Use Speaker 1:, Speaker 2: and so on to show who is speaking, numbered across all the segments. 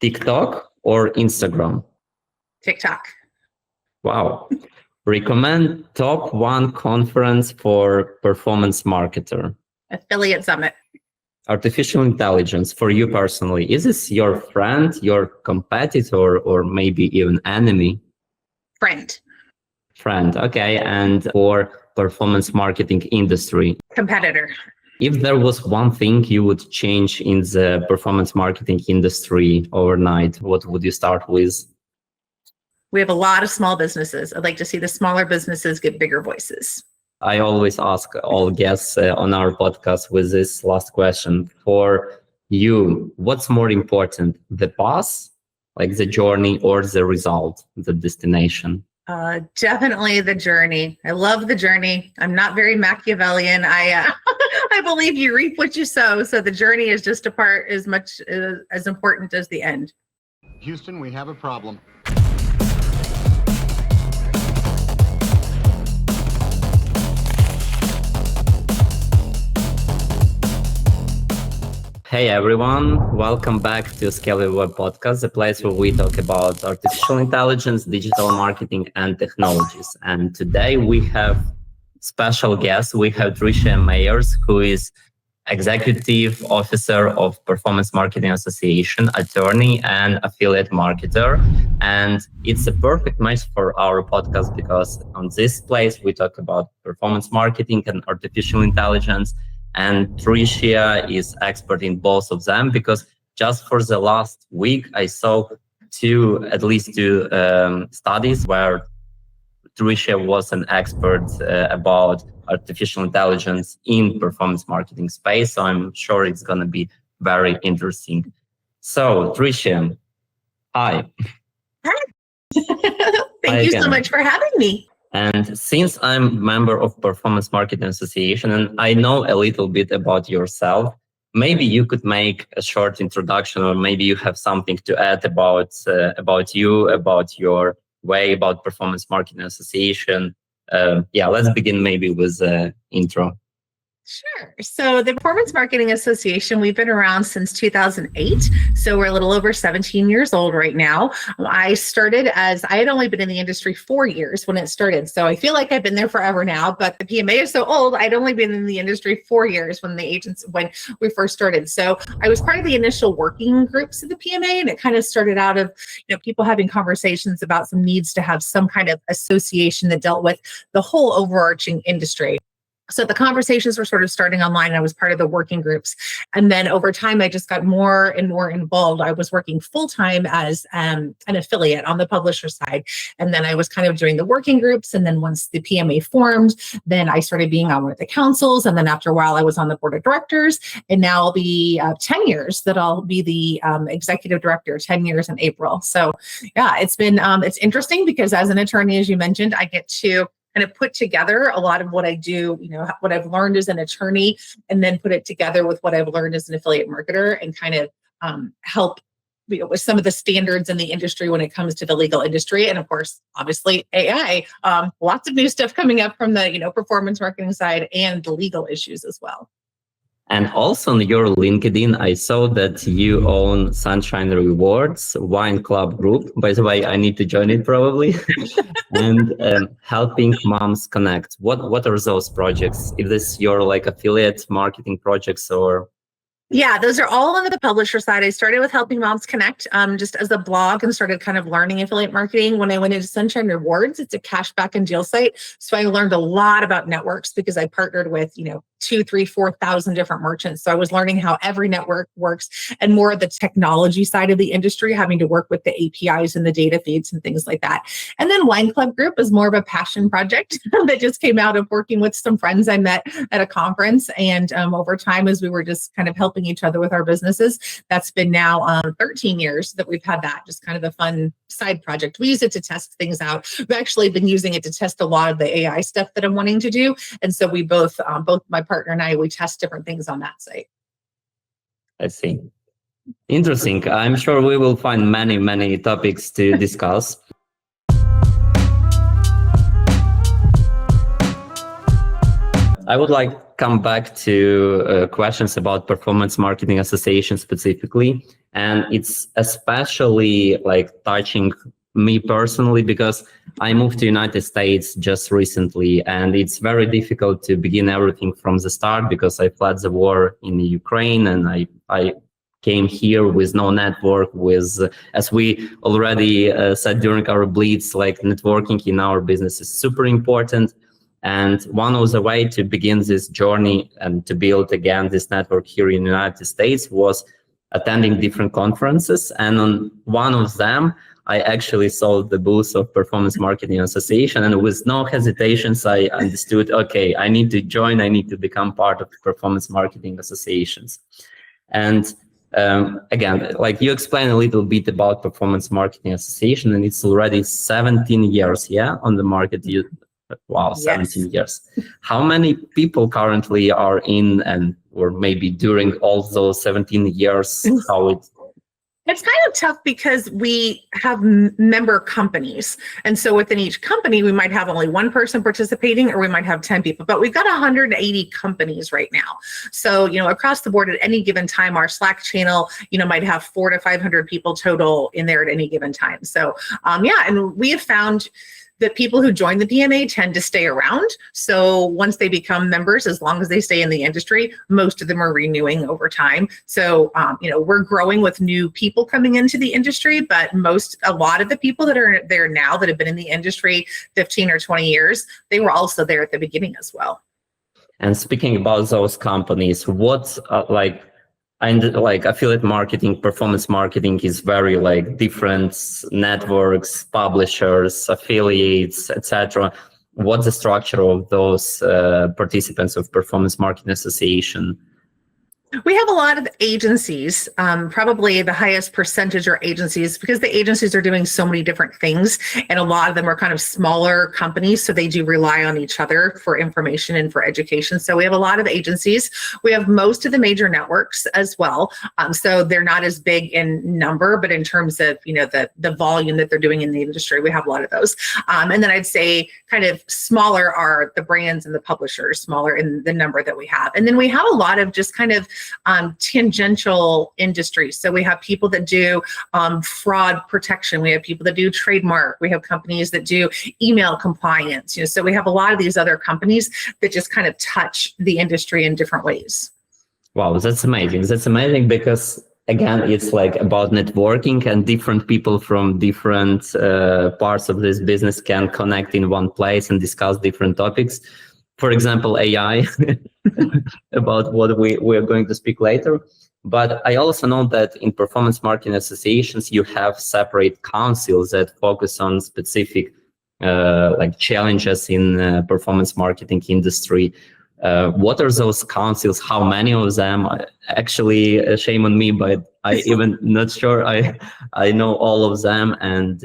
Speaker 1: TikTok or Instagram?
Speaker 2: TikTok.
Speaker 1: Wow. Recommend top one conference for performance marketer.
Speaker 2: Affiliate Summit.
Speaker 1: Artificial intelligence for you personally. Is this your friend, your competitor, or maybe even enemy?
Speaker 2: Friend.
Speaker 1: Friend. Okay. And for performance marketing industry?
Speaker 2: Competitor.
Speaker 1: If there was one thing you would change in the performance marketing industry overnight, what would you start with?
Speaker 2: We have a lot of small businesses. I'd like to see the smaller businesses get bigger voices.
Speaker 1: I always ask all guests on our podcast with this last question. For you, what's more important, the path, like the journey, or the result, the destination?
Speaker 2: Definitely the journey. I love the journey. I'm not very Machiavellian. I believe you reap what you sow. So the journey is just a part as much as important as the end.
Speaker 3: Houston, we have a problem.
Speaker 1: Hey everyone, welcome back to ScaleYourWeb podcast, the place where we talk about artificial intelligence, digital marketing, and technologies. And today we have special guest. We have Tricia Meyer, who is Executive Officer of Performance Marketing Association, attorney and affiliate marketer. And it's a perfect match for our podcast because on this place we talk about performance marketing and artificial intelligence. And Tricia is expert in both of them because just for the last week, I saw at least two studies where Tricia was an expert about artificial intelligence in performance marketing space. So I'm sure it's going to be very interesting. So Tricia, hi.
Speaker 2: Hi. Thank you so much for having me.
Speaker 1: And since I'm a member of Performance Marketing Association and I know a little bit about yourself, maybe you could make a short introduction, or maybe you have something to add about you, about your way, about Performance Marketing Association. Let's begin maybe with the intro.
Speaker 2: Sure. So the Performance Marketing Association, we've been around since 2008. So we're a little over 17 years old right now. I had only been in the industry 4 years when it started. So I feel like I've been there forever now, but the PMA is so old. I'd only been in the industry 4 years when we first started. So I was part of the initial working groups of the PMA, and it kind of started out of, people having conversations about some needs to have some kind of association that dealt with the whole overarching industry. So the conversations were sort of starting online. I was part of the working groups. And then over time, I just got more and more involved. I was working full-time as an affiliate on the publisher side. And then I was kind of doing the working groups. And then once the PMA formed, then I started being on one of the councils. And then after a while, I was on the board of directors. And now I'll be 10 years that I'll be the executive director, 10 years in April. So yeah, it's been, it's interesting because as an attorney, as you mentioned, I get to kind of put together a lot of what I do, what I've learned as an attorney, and then put it together with what I've learned as an affiliate marketer and kind of help with some of the standards in the industry when it comes to the legal industry. And of course, obviously AI, lots of new stuff coming up from the, performance marketing side and the legal issues as well.
Speaker 1: And also on your LinkedIn, I saw that you own Sunshine Rewards Wine Club Group. By the way, I need to join it probably. And helping moms connect. What are those projects? Is this your affiliate marketing projects or?
Speaker 2: Yeah, those are all on the publisher side. I started with Helping Moms Connect just as a blog and started kind of learning affiliate marketing. When I went into Sunshine Rewards, it's a cashback and deal site. So I learned a lot about networks because I partnered with, 2,000, 3,000, 4,000 different merchants. So I was learning how every network works and more of the technology side of the industry, having to work with the APIs and the data feeds and things like that. And then Wine Club Group is more of a passion project that just came out of working with some friends I met at a conference. And over time, as we were just kind of helping each other with our businesses, that's been now 13 years that we've had that, just kind of a fun side project. We use it to test things out. We've actually been using it to test a lot of the AI stuff that I'm wanting to do. And so we both my partner and I, we test different things on that site.
Speaker 1: I see. Interesting. I'm sure we will find many, many topics to discuss. I would like to come back to questions about Performance Marketing Association specifically. And it's especially like touching me personally because I moved to United States just recently, and it's very difficult to begin everything from the start because I fled the war in Ukraine, and I came here with no network, with, as we already said during our Blitz, like networking in our business is super important. And one of the way to begin this journey and to build again this network here in the United States was attending different conferences. And on one of them, I actually saw the booth of Performance Marketing Association, and with no hesitations, I understood, okay, I need to join, I need to become part of the Performance Marketing Associations. And again, like you explained a little bit about Performance Marketing Association, and it's already 17 years, on the market. Wow, 17 years. How many people currently are in, and or maybe during all those 17 years, how
Speaker 2: It's kind of tough because we have member companies. And so within each company, we might have only one person participating, or we might have 10 people, but we've got 180 companies right now. So, across the board at any given time, our Slack channel, might have 400 to 500 people total in there at any given time. So, and we have found that people who join the PMA tend to stay around. So once they become members, as long as they stay in the industry, most of them are renewing over time. So, we're growing with new people coming into the industry, but a lot of the people that are there now that have been in the industry 15 or 20 years, they were also there at the beginning as well.
Speaker 1: And speaking about those companies, what affiliate marketing, performance marketing is very different networks, publishers, affiliates, etc. What's the structure of those participants of Performance Marketing Association?
Speaker 2: We have a lot of agencies, probably the highest percentage are agencies, because the agencies are doing so many different things, and a lot of them are kind of smaller companies, so they do rely on each other for information and for education. So we have a lot of agencies. We have most of the major networks as well. So they're not as big in number, but in terms of the volume that they're doing in the industry, we have a lot of those. And then I'd say kind of smaller are the brands and the publishers, smaller in the number that we have. And then we have a lot of just kind of tangential industries. So we have people that do fraud protection. We have people that do trademark. We have companies that do email compliance. So we have a lot of these other companies that just kind of touch the industry in different ways.
Speaker 1: Wow, that's amazing. That's amazing because again, it's about networking, and different people from different parts of this business can connect in one place and discuss different topics. For example, AI, about what we are going to speak later. But I also know that in performance marketing associations, you have separate councils that focus on specific challenges in performance marketing industry. What are those councils? How many of them? Actually, shame on me, but I even not sure I know all of them, and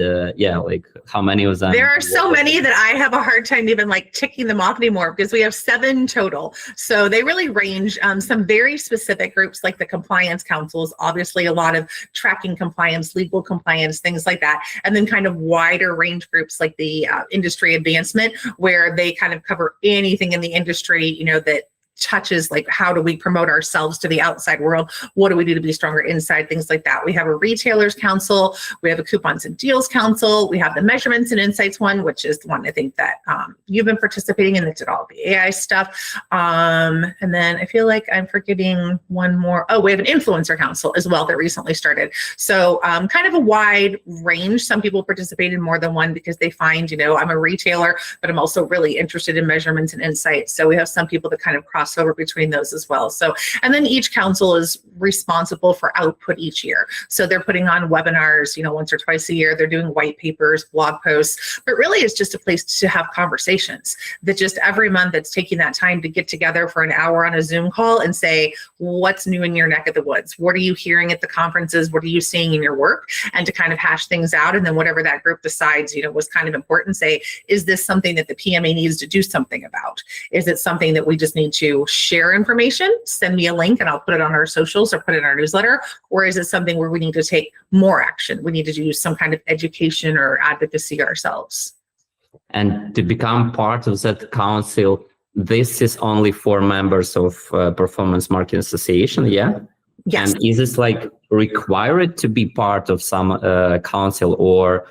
Speaker 1: how many of them?
Speaker 2: There are so many that I have a hard time even ticking them off anymore, because we have 7 total. So they really range. Some very specific groups like the compliance councils, obviously a lot of tracking compliance, legal compliance, things like that, and then kind of wider range groups like the industry advancement, where they kind of cover anything in the industry, that touches how do we promote ourselves to the outside world, what do we do to be stronger inside, things like that. We have a retailers council, we have a coupons and deals council, we have the measurements and insights one, which is the one I think that you've been participating in, that did all the AI stuff. And then I feel like I'm forgetting one more. Oh, we have an influencer council as well that recently started. So kind of a wide range. Some people participate in more than one because they find, I'm a retailer, but I'm also really interested in measurements and insights. So we have some people that kind of cross over between those as well. So, and then each council is responsible for output each year. So they're putting on webinars, once or twice a year. They're doing white papers, blog posts, but really it's just a place to have conversations that just every month it's taking that time to get together for an hour on a Zoom call and say, what's new in your neck of the woods? What are you hearing at the conferences? What are you seeing in your work? And to kind of hash things out. And then whatever that group decides, was kind of important, say, is this something that the PMA needs to do something about? Is it something that we just need to share information, send me a link and I'll put it on our socials or put it in our newsletter? Or is it something where we need to take more action? We need to do some kind of education or advocacy ourselves.
Speaker 1: And to become part of that council, this is only for members of Performance Marketing Association, yeah?
Speaker 2: Yes.
Speaker 1: And is this like required to be part of some council, or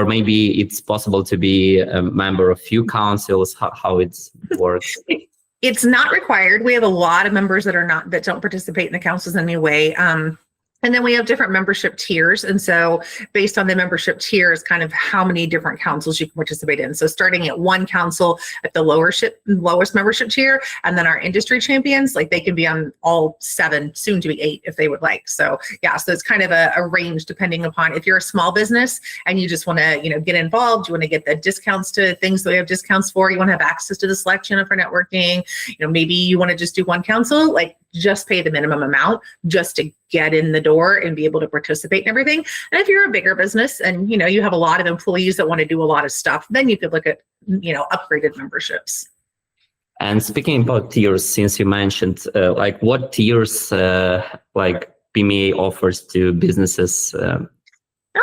Speaker 1: maybe it's possible to be a member of few councils? How it works?
Speaker 2: It's not required. We have a lot of members that don't participate in the councils in any way. And then we have different membership tiers. And so based on the membership tiers, kind of how many different councils you can participate in. So starting at one council at the lowest membership tier, and then our industry champions, like they can be on all 7, soon to be 8 if they would like. So yeah, so it's kind of a range depending upon if you're a small business and you just want to, get involved, you want to get the discounts to things that we have discounts for, you want to have access to the selection of our networking, maybe you want to just do one council, like just pay the minimum amount just to get in the door and be able to participate in everything. And if you're a bigger business and, you have a lot of employees that want to do a lot of stuff, then you could look at, upgraded memberships.
Speaker 1: And speaking about tiers, since you mentioned, like what tiers, like PMA offers to businesses?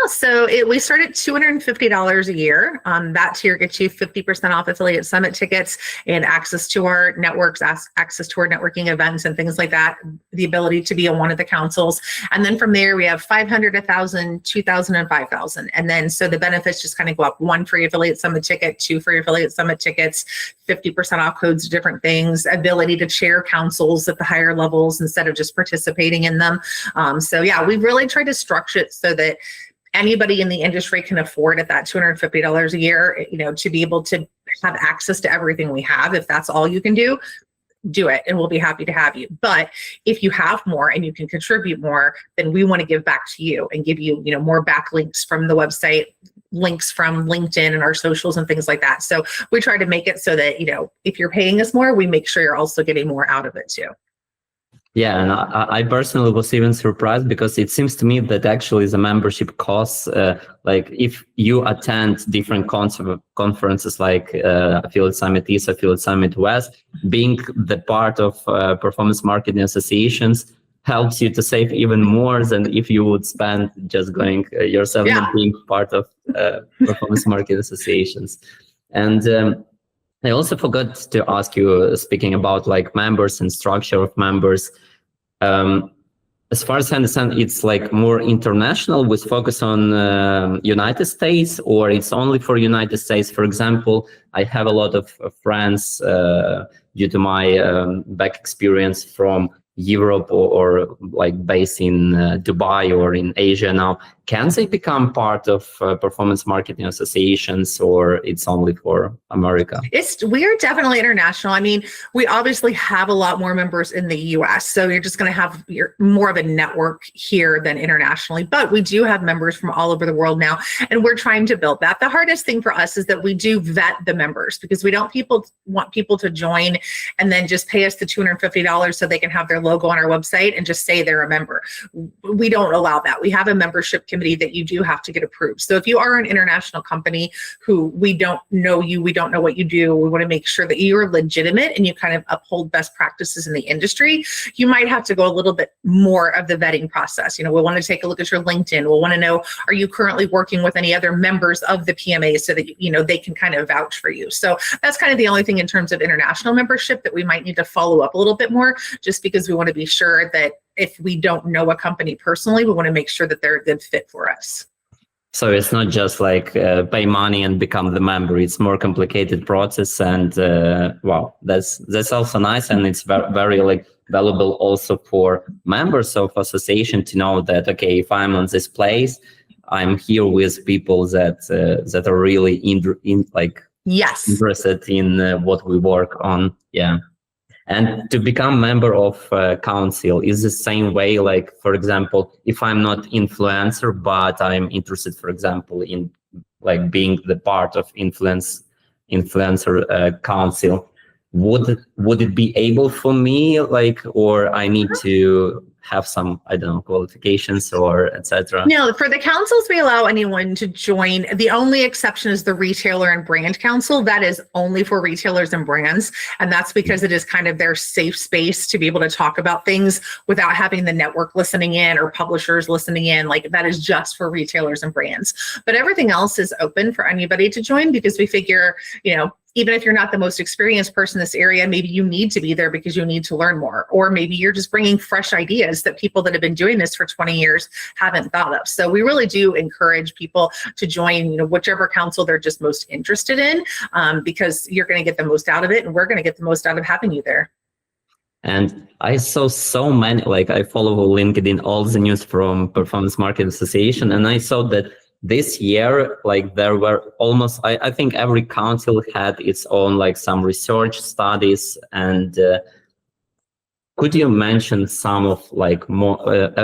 Speaker 2: So we start at $250 a year. That tier gets you 50% off affiliate summit tickets and access to our networks, access to our networking events and things like that, the ability to be on one of the councils. And then from there, we have 500, 1,000, 2,000, and 5,000. And then so the benefits just kind of go up: 1 free affiliate summit ticket, 2 free affiliate summit tickets, 50% off codes to different things, ability to chair councils at the higher levels instead of just participating in them. So yeah, we really try to structure it so that anybody in the industry can afford at that $250 a year, to be able to have access to everything we have. If that's all you can do it, and we'll be happy to have you. But if you have more and you can contribute more, then we want to give back to you and give you, more backlinks from the website, links from LinkedIn and our socials and things like that. So we try to make it so that, if you're paying us more, we make sure you're also getting more out of it too.
Speaker 1: Yeah, and I personally was even surprised because it seems to me that actually the membership costs, like if you attend different conferences like Affiliate Summit East, Affiliate Summit West, being the part of performance marketing associations helps you to save even more than if you would spend just going yourself and being part of performance marketing associations. And I also forgot to ask you, speaking about like members and structure of members, as far as I understand, it's like more international with focus on United States, or it's only for United States? For example, I have a lot of friends due to my back experience from Europe or like based in Dubai or in Asia now. Can they become part of performance marketing associations, or it's only for America?
Speaker 2: We are definitely international. I mean, we obviously have a lot more members in the US, so you're just going to have more of a network here than internationally. But we do have members from all over the world now, and we're trying to build that. The hardest thing for us is that we do vet the members, because we don't want people to join and then just pay us the $250 so they can have their logo on our website and just say they're a member. We don't allow that. We have a membership committee that you do have to get approved. So if you are an international company who we don't know you, we don't know what you do, we want to make sure that you're legitimate and you kind of uphold best practices in the industry, you might have to go a little bit more of the vetting process. We want to take a look at your LinkedIn. We'll want to know, are you currently working with any other members of the PMA so that, they can kind of vouch for you. So that's kind of the only thing in terms of international membership that we might need to follow up a little bit more, just because we want to be sure that if we don't know a company personally, we want to make sure that they're a good fit for us.
Speaker 1: So it's not just like pay money and become the member. It's more complicated process, and that's also nice, and it's very like valuable also for members of association to know that, okay, if I'm on this place, I'm here with people that are really interested in what we work on. Yeah. And to become member of council is the same way, like, for example, if I'm not influencer, but I'm interested, for example, in like being the part of influencer council, would it be able for me, like, or I need to have some, I don't know, qualifications or etc.?
Speaker 2: No, for the councils, we allow anyone to join. The only exception is the retailer and brand council. That is only for retailers and brands. And that's because it is kind of their safe space to be able to talk about things without having the network listening in or publishers listening in. Like, that is just for retailers and brands. But everything else is open for anybody to join, because we figure, even if you're not the most experienced person in this area, maybe you need to be there because you need to learn more, or maybe you're just bringing fresh ideas that people that have been doing this for 20 years haven't thought of. So we really do encourage people to join, whichever council they're just most interested in, because you're going to get the most out of it, and we're going to get the most out of having you there.
Speaker 1: And I saw so many, I follow LinkedIn, all the news from Performance Marketing Association, and I saw that this year, there were almost, I think every council had its own, some research studies. And could you mention some of, more,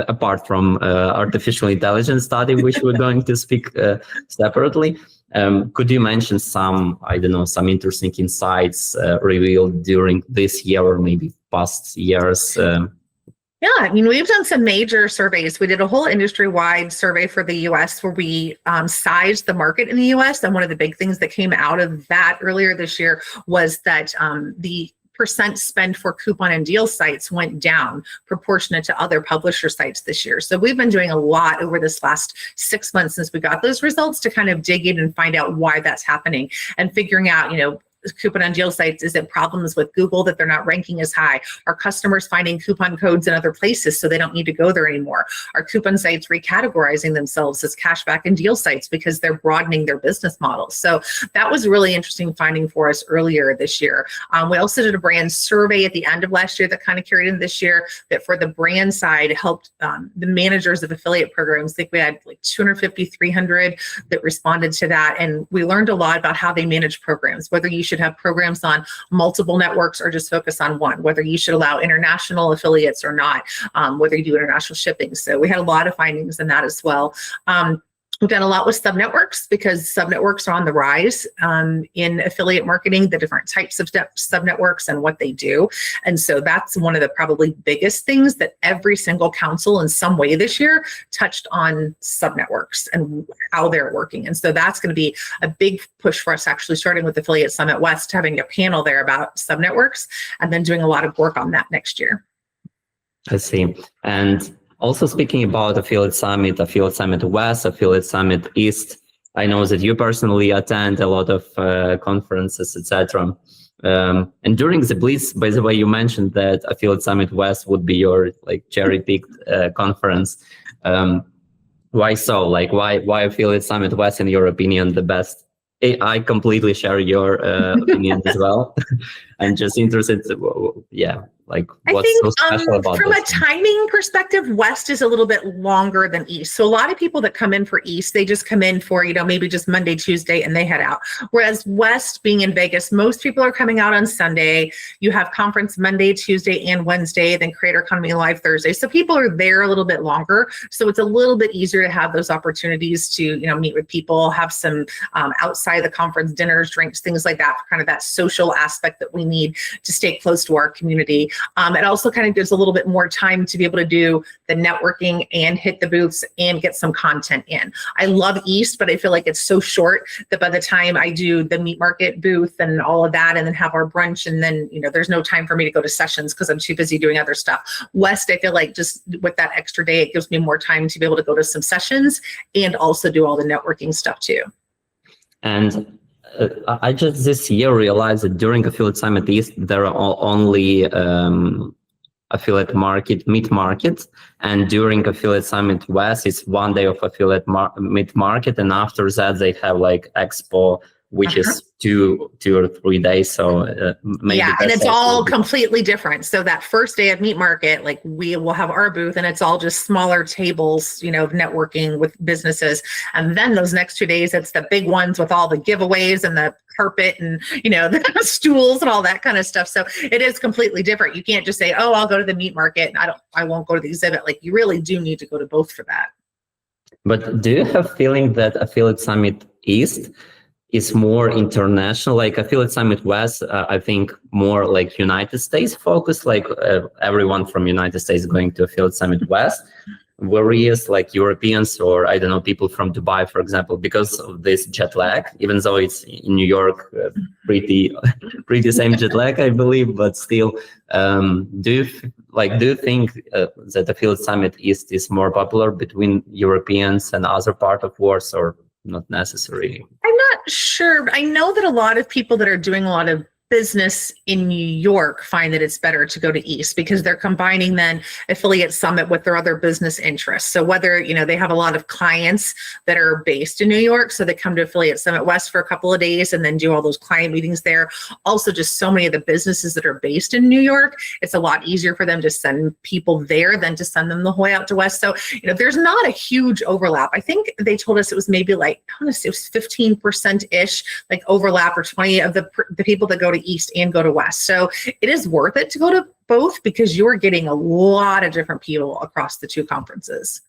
Speaker 1: apart from artificial intelligence study, which we're going to speak separately, could you mention some, some interesting insights revealed during this year or maybe past years?
Speaker 2: Yeah, we've done some major surveys. We did a whole industry-wide survey for the US where we sized the market in the US. And one of the big things that came out of that earlier this year was that the percent spend for coupon and deal sites went down proportionate to other publisher sites this year. So we've been doing a lot over this last 6 months since we got those results to kind of dig in and find out why that's happening, and figuring out, coupon and deal sites, is it problems with Google that they're not ranking as high? Are customers finding coupon codes in other places so they don't need to go there anymore? Are coupon sites recategorizing themselves as cashback and deal sites because they're broadening their business models? So that was a really interesting finding for us earlier this year. We also did a brand survey at the end of last year that kind of carried in this year, that for the brand side helped the managers of affiliate programs. I think we had 250, 300 that responded to that. And we learned a lot about how they manage programs, whether you should have programs on multiple networks or just focus on one, whether you should allow international affiliates or not, whether you do international shipping. So we had a lot of findings in that as well. We've done a lot with subnetworks, because subnetworks are on the rise in affiliate marketing, the different types of subnetworks and what they do. And so that's one of the probably biggest things that every single council in some way this year touched on, subnetworks and how they're working. And so that's going to be a big push for us, actually starting with Affiliate Summit West, having a panel there about subnetworks, and then doing a lot of work on that next year.
Speaker 1: I see. And also, speaking about Affiliate Summit West, Affiliate Summit East, I know that you personally attend a lot of conferences, etc. And during the Blitz, by the way, you mentioned that Affiliate Summit West would be your cherry-picked conference. Why so? Why Affiliate Summit West, in your opinion, the best? I completely share your opinion as well. I'm just interested, what's so special about
Speaker 2: from
Speaker 1: this?
Speaker 2: A timing perspective, West is a little bit longer than East. So a lot of people that come in for East, they just come in for, maybe just Monday, Tuesday, and they head out. Whereas West, being in Vegas, most people are coming out on Sunday. You have conference Monday, Tuesday, and Wednesday, then Creator Economy Live Thursday. So people are there a little bit longer. So it's a little bit easier to have those opportunities to, meet with people, have some outside the conference dinners, drinks, things like that, for kind of that social aspect that we need to stay close to our community. It also kind of gives a little bit more time to be able to do the networking and hit the booths and get some content in. I love East, but I feel like it's so short that by the time I do the meat market booth and all of that, and then have our brunch, and then, there's no time for me to go to sessions because I'm too busy doing other stuff. West, I feel like just with that extra day, it gives me more time to be able to go to some sessions and also do all the networking stuff too.
Speaker 1: And I just this year realized that during Affiliate Summit East, there are only affiliate meet market, and during Affiliate Summit West, it's one day of affiliate meet market, and after that they have expo, which is two or 3 days. So maybe
Speaker 2: and it's all completely different. So that first day of meet market, we will have our booth, and it's all just smaller tables, of networking with businesses. And then those next 2 days, it's the big ones with all the giveaways and the carpet and, the stools and all that kind of stuff. So it is completely different. You can't just say, oh, I'll go to the meet market and I won't go to the exhibit. You really do need to go to both for that.
Speaker 1: But do you have feeling that Affiliate Summit East is more international, Affiliate Summit West, I think more United States focused, everyone from United States going to Affiliate Summit West, whereas Europeans or I don't know, people from Dubai, for example, because of this jet lag, even though it's in New York, pretty same jet lag, I believe, but still, do you think that Affiliate Summit East is more popular between Europeans and other part of world, or not necessarily?
Speaker 2: sure. I know that a lot of people that are doing a lot of business in New York find that it's better to go to East because they're combining then Affiliate Summit with their other business interests. So whether, they have a lot of clients that are based in New York, so they come to Affiliate Summit West for a couple of days and then do all those client meetings there. Also, just so many of the businesses that are based in New York, it's a lot easier for them to send people there than to send them the whole way out to West. So, there's not a huge overlap. I think they told us it was maybe like, honestly, it was 15%-ish, like overlap, or 20 of the people that go to East and go to West. So it is worth it to go to both because you're getting a lot of different people across the two conferences.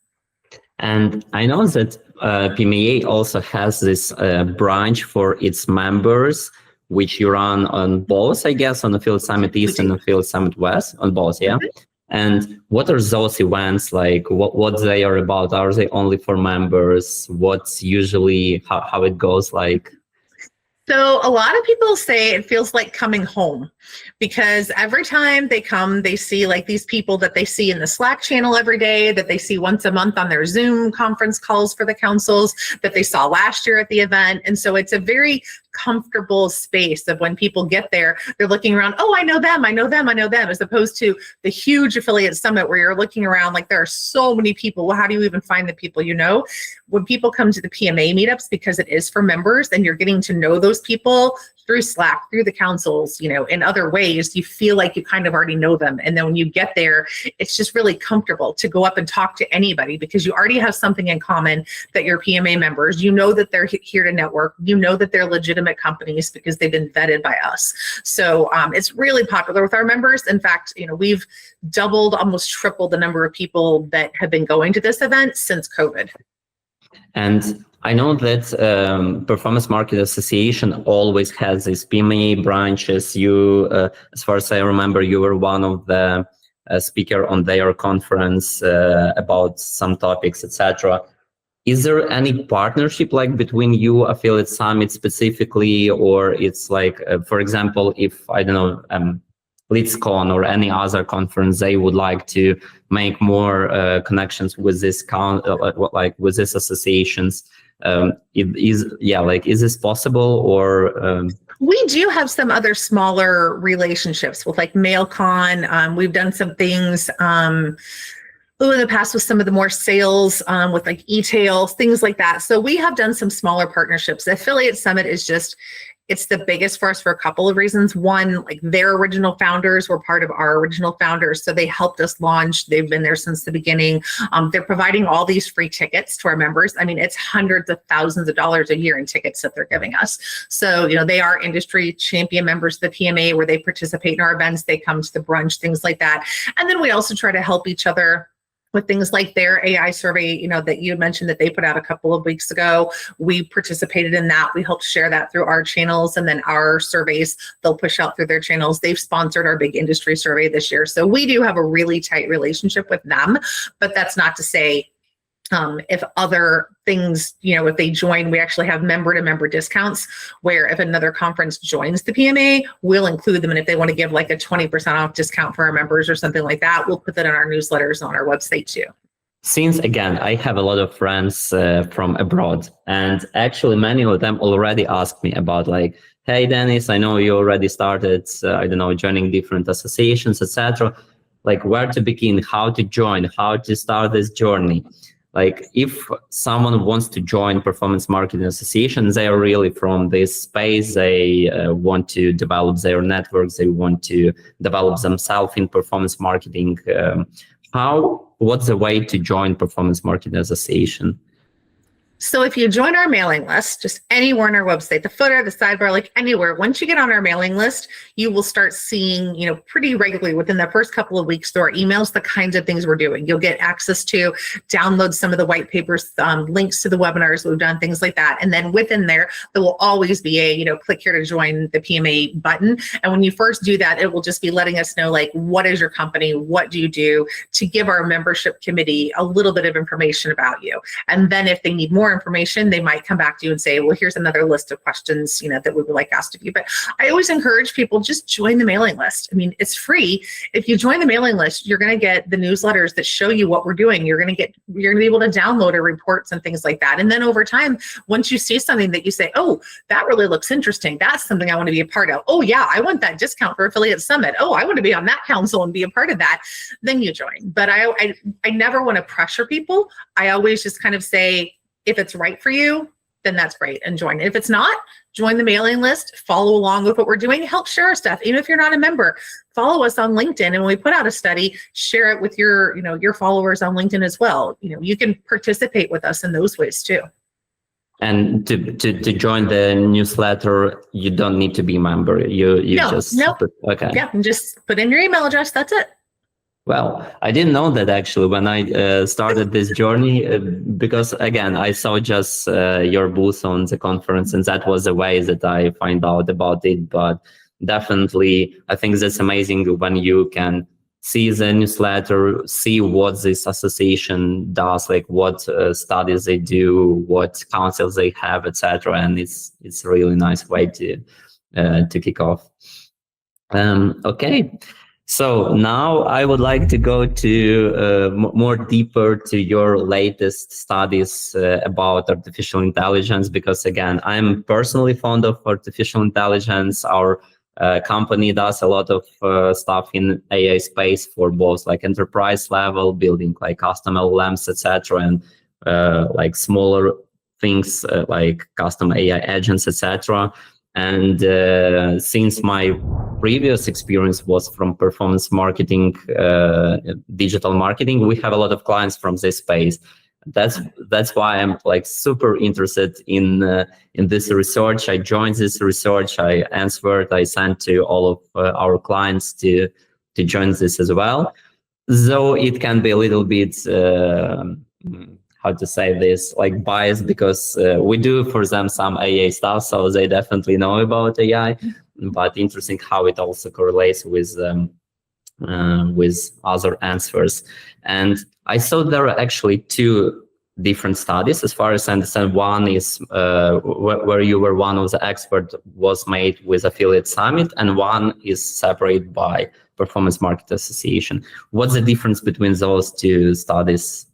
Speaker 1: And I know that PMA also has this branch for its members, which you run on both, I guess, on the Affiliate Summit East and the Affiliate Summit West, on both, yeah? Mm-hmm. And what are those events like? What they are about? Are they only for members? What's usually how it goes like?
Speaker 2: So a lot of people say it feels like coming home because every time they come, they see like these people that they see in the Slack channel every day, that they see once a month on their Zoom conference calls for the councils, that they saw last year at the event. And so it's a very comfortable space of when people get there, they're looking around, oh, I know them, as opposed to the huge Affiliate Summit where you're looking around like there are so many people. Well, how do you even find the people you know? When people come to the PMA meetups, because it is for members and you're getting to know those people through Slack, through the councils, in other ways, you feel like you kind of already know them. And then when you get there, it's just really comfortable to go up and talk to anybody because you already have something in common that you're PMA members. You know that they're here to network. You know that they're legitimate companies because they've been vetted by us. So it's really popular with our members. In fact, we've doubled, almost tripled the number of people that have been going to this event since COVID.
Speaker 1: And I know that Performance Marketing Association always has these PMA branches. You, as far as I remember, you were one of the speaker on their conference about some topics, etc. Is there any partnership like between you, Affiliate Summit specifically, or it's like, for example, if I don't know, BlitzCon or any other conference, they would like to make more connections with this with these associations. Is this possible or?
Speaker 2: We do have some other smaller relationships with like MailCon. We've done some things in the past with some of the more sales with like e-tails, things like that. So we have done some smaller partnerships. The Affiliate Summit is it's the biggest for us for a couple of reasons. One, like their original founders were part of our original founders. So they helped us launch. They've been there since the beginning. They're providing all these free tickets to our members. I mean, it's hundreds of thousands of dollars a year in tickets that they're giving us. So, they are industry champion members of the PMA where they participate in our events. They come to the brunch, things like that. And then we also try to help each other with things like their AI survey, that you mentioned that they put out a couple of weeks ago. We participated in that. We helped share that through our channels, and then our surveys, they'll push out through their channels. They've sponsored our big industry survey this year. So we do have a really tight relationship with them, but that's not to say if other things, if they join, we actually have member-to-member discounts where if another conference joins the PMA, we'll include them. And if they want to give like a 20% off discount for our members or something like that, we'll put that in our newsletters on our website too.
Speaker 1: Since, again, I have a lot of friends from abroad, and actually many of them already asked me about like, hey, Dennis, I know you already started, joining different associations, etc. Like where to begin, how to join, how to start this journey. Like if someone wants to join Performance Marketing Association, they are really from this space, they want to develop their networks, they want to develop themselves in performance marketing. What's the way to join Performance Marketing Association?
Speaker 2: So if you join our mailing list, just anywhere on our website, the footer, the sidebar, like anywhere, once you get on our mailing list, you will start seeing, pretty regularly within the first couple of weeks through our emails, the kinds of things we're doing. You'll get access to download some of the white papers, links to the webinars we've done, things like that. And then within there will always be a, click here to join the PMA button. And when you first do that, it will just be letting us know, like, what is your company? What do you do? To give our membership committee a little bit of information about you. And then if they need more more information, they might come back to you and say, well, here's another list of questions, that we would like asked of you. But I always encourage people, just join the mailing list. I mean, it's free. If you join the mailing list, you're going to get the newsletters that show you what we're doing. You're going to be able to download our reports and things like that. And then over time, once you see something that you say, oh, that really looks interesting, that's something I want to be a part of. Oh yeah, I want that discount for Affiliate Summit. Oh, I want to be on that council and be a part of that. Then you join. But I never want to pressure people. I always just kind of say, if it's right for you, then that's great and join. If it's not, join the mailing list, follow along with what we're doing, help share our stuff. Even if you're not a member, follow us on LinkedIn. And when we put out a study, share it with your followers on LinkedIn as well. You can participate with us in those ways too.
Speaker 1: And to join the newsletter, you don't need to be a member. Okay.
Speaker 2: Yeah, and just put in your email address. That's it.
Speaker 1: Well, I didn't know that actually when I started this journey, because again, I saw just your booth on the conference, and that was a way that I find out about it. But definitely, I think that's amazing when you can see the newsletter, see what this association does, like what studies they do, what councils they have, etc. And it's a really nice way to kick off. Okay. So now I would like to go to more deeper to your latest studies about artificial intelligence, because again, I'm personally fond of artificial intelligence. Our company does a lot of stuff in AI space for both like enterprise level, building like custom LLMs, etc., and like smaller things like custom AI agents, etc. And since my previous experience was from performance marketing, digital marketing, we have a lot of clients from this space. That's why I'm like super interested in this research. I joined this research. I answered. I sent to all of our clients to join this as well. Though it can be a little bit how to say this, like biased, because we do for them some AI stuff, so they definitely know about AI. But interesting how it also correlates with other answers. And I saw there are actually two different studies, as far as I understand. One is where you were one of the experts, was made with Affiliate Summit, and one is separate by Performance Market Association. What's the difference between those two studies?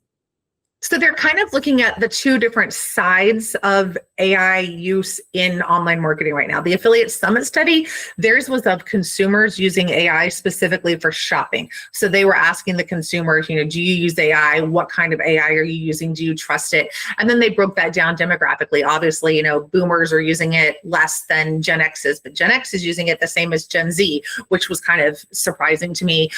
Speaker 2: So they're kind of looking at the two different sides of AI use in online marketing right now. The Affiliate Summit study, theirs was of consumers using AI specifically for shopping. So they were asking the consumers, do you use AI? What kind of AI are you using? Do you trust it? And then they broke that down demographically. Obviously, boomers are using it less than Gen X's, but Gen X is using it the same as Gen Z, which was kind of surprising to me.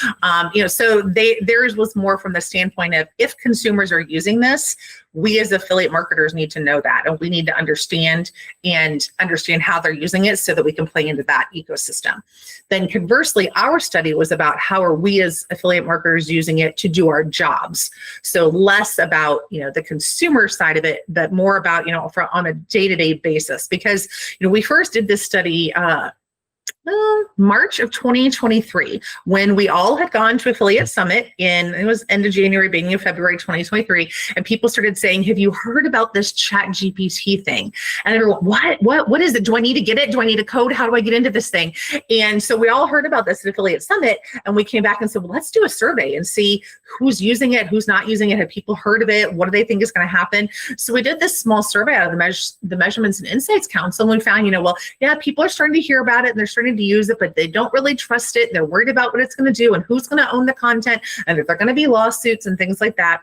Speaker 2: So theirs was more from the standpoint of, if consumers are using this, we as affiliate marketers need to know that, and we need to understand how they're using it so that we can play into that ecosystem. Then conversely, our study was about how are we as affiliate marketers using it to do our jobs. So less about the consumer side of it, but more about on a day-to-day basis. Because we first did this study March of 2023, when we all had gone to Affiliate Summit it was end of January, beginning of February 2023, and people started saying, have you heard about this Chat GPT thing? And everyone, what is it? Do I need to get it? Do I need a code? How do I get into this thing? And so we all heard about this at Affiliate Summit, and we came back and said, well, let's do a survey and see who's using it, who's not using it. Have people heard of it? What do they think is going to happen? So we did this small survey out of the Measurements and Insights Council, and we found, people are starting to hear about it and they're starting to use it, but they don't really trust it. They're worried about what it's going to do and who's going to own the content, and if they're going to be lawsuits and things like that.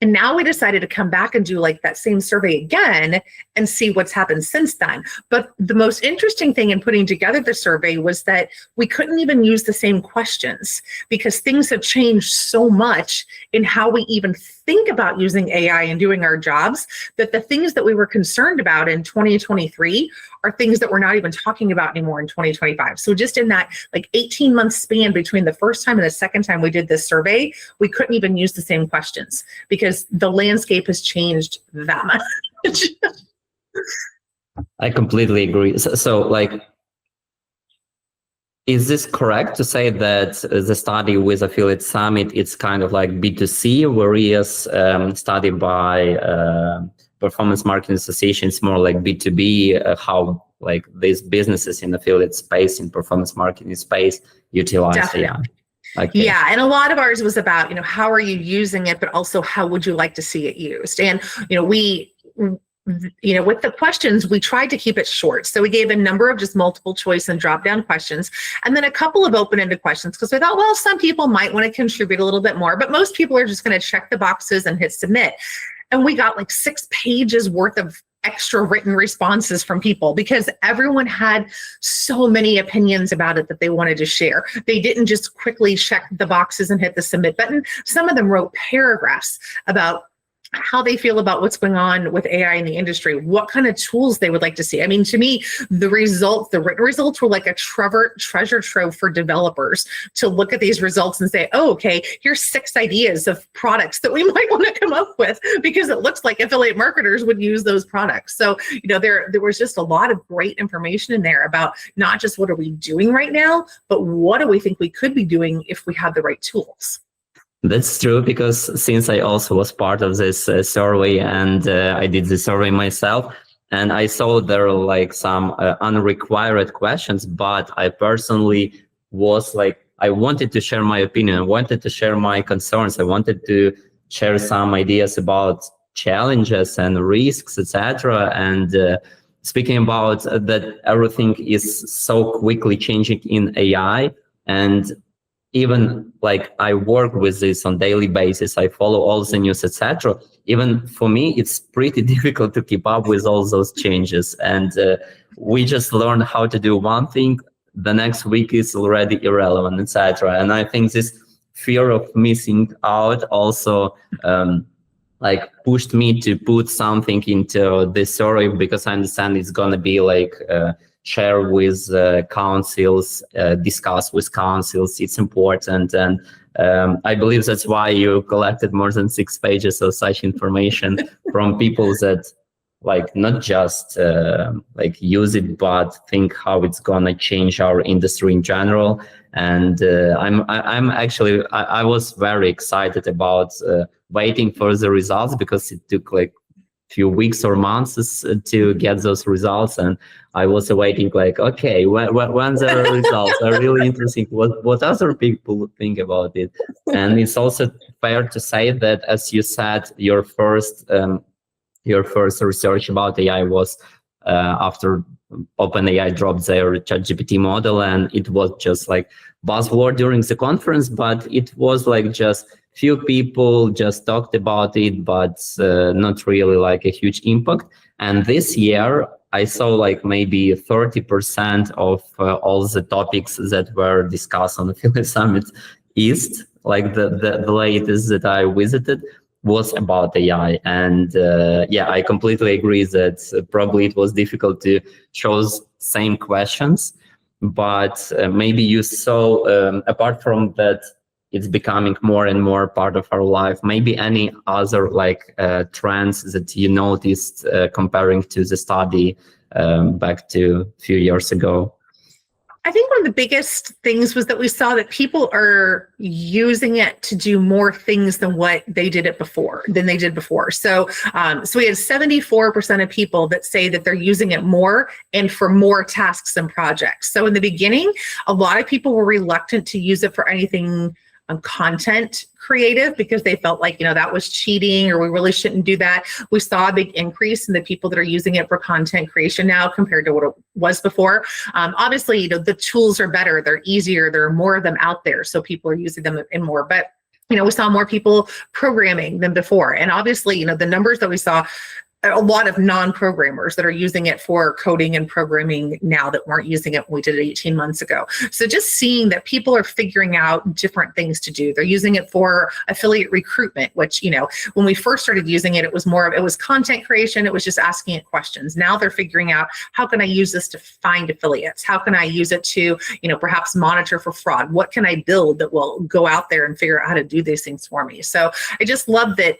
Speaker 2: And now we decided to come back and do like that same survey again and see what's happened since then. But the most interesting thing in putting together the survey was that we couldn't even use the same questions, because things have changed so much in how we even think about using AI and doing our jobs, that the things that we were concerned about in 2023 are things that we're not even talking about anymore in 2025. So just in that like 18-month span between the first time and the second time we did this survey, we couldn't even use the same questions because the landscape has changed that much.
Speaker 1: I completely agree. So like, Is this correct to say that the study with Affiliate Summit, it's kind of like B2C, whereas study by Performance Marketing Association is more like B2B, how like these businesses in affiliate space, in performance marketing space, utilize
Speaker 2: Definitely.
Speaker 1: AI? Okay.
Speaker 2: Yeah, and a lot of ours was about, how are you using it, but also how would you like to see it used? And, with the questions, we tried to keep it short. So we gave a number of just multiple choice and drop down questions, and then a couple of open-ended questions, because we thought, well, some people might want to contribute a little bit more, but most people are just going to check the boxes and hit submit. And we got like 6 pages worth of extra written responses from people, because everyone had so many opinions about it that they wanted to share. They didn't just quickly check the boxes and hit the submit button. Some of them wrote paragraphs about how they feel about what's going on with AI in the industry, what kind of tools they would like to see. I mean, to me, the written results were like a treasure trove for developers to look at these results and say, oh, okay, here's 6 ideas of products that we might want to come up with, because it looks like affiliate marketers would use those products. So, there was just a lot of great information in there about not just what are we doing right now, but what do we think we could be doing if we had the right tools.
Speaker 1: That's true, because since I also was part of this survey, and I did the survey myself, and I saw there were like some unrequired questions, but I personally was like, I wanted to share my opinion, I wanted to share my concerns, I wanted to share some ideas about challenges and risks, etc. And speaking about that, everything is so quickly changing in AI, and even like I work with this on daily basis, I follow all the news, etc. Even for me, it's pretty difficult to keep up with all those changes. And we just learned how to do one thing, the next week is already irrelevant, etc. And I think this fear of missing out also like pushed me to put something into this survey, because I understand it's gonna be like share with councils, discuss with councils. It's important, and I believe that's why you collected more than 6 pages of such information from people that like not just like use it, but think how it's gonna change our industry in general. And I'm actually I was very excited about waiting for the results, because it took like few weeks or months to get those results, and I was waiting like, okay, when the results are really interesting, what other people think about it. And it's also fair to say that, as you said, your first research about AI was after OpenAI dropped their ChatGPT model, and it was just like buzzword during the conference, but it was like just few people just talked about it, but not really like a huge impact. And this year, I saw like maybe 30% of all the topics that were discussed on the Affiliate Summit East, like the latest that I visited, was about AI. And yeah, I completely agree that probably it was difficult to choose same questions, but maybe you saw, apart from that, it's becoming more and more part of our life, maybe any other like trends that you noticed comparing to the study back to a few years ago?
Speaker 2: I think one of the biggest things was that we saw that people are using it to do more things than what they did before. So we had 74% of people that say that they're using it more and for more tasks and projects. So in the beginning, a lot of people were reluctant to use it for anything content creative, because they felt like, that was cheating, or we really shouldn't do that. We saw a big increase in the people that are using it for content creation now compared to what it was before. Obviously, the tools are better, they're easier, there are more of them out there, so people are using them in more. But we saw more people programming than before. And obviously, the numbers that we saw, a lot of non-programmers that are using it for coding and programming now that weren't using it when we did it 18 months ago. So just seeing that people are figuring out different things to do. They're using it for affiliate recruitment, which, when we first started using it, it was content creation. It was just asking it questions. Now they're figuring out, how can I use this to find affiliates? How can I use it to, perhaps monitor for fraud? What can I build that will go out there and figure out how to do these things for me? So I just love that,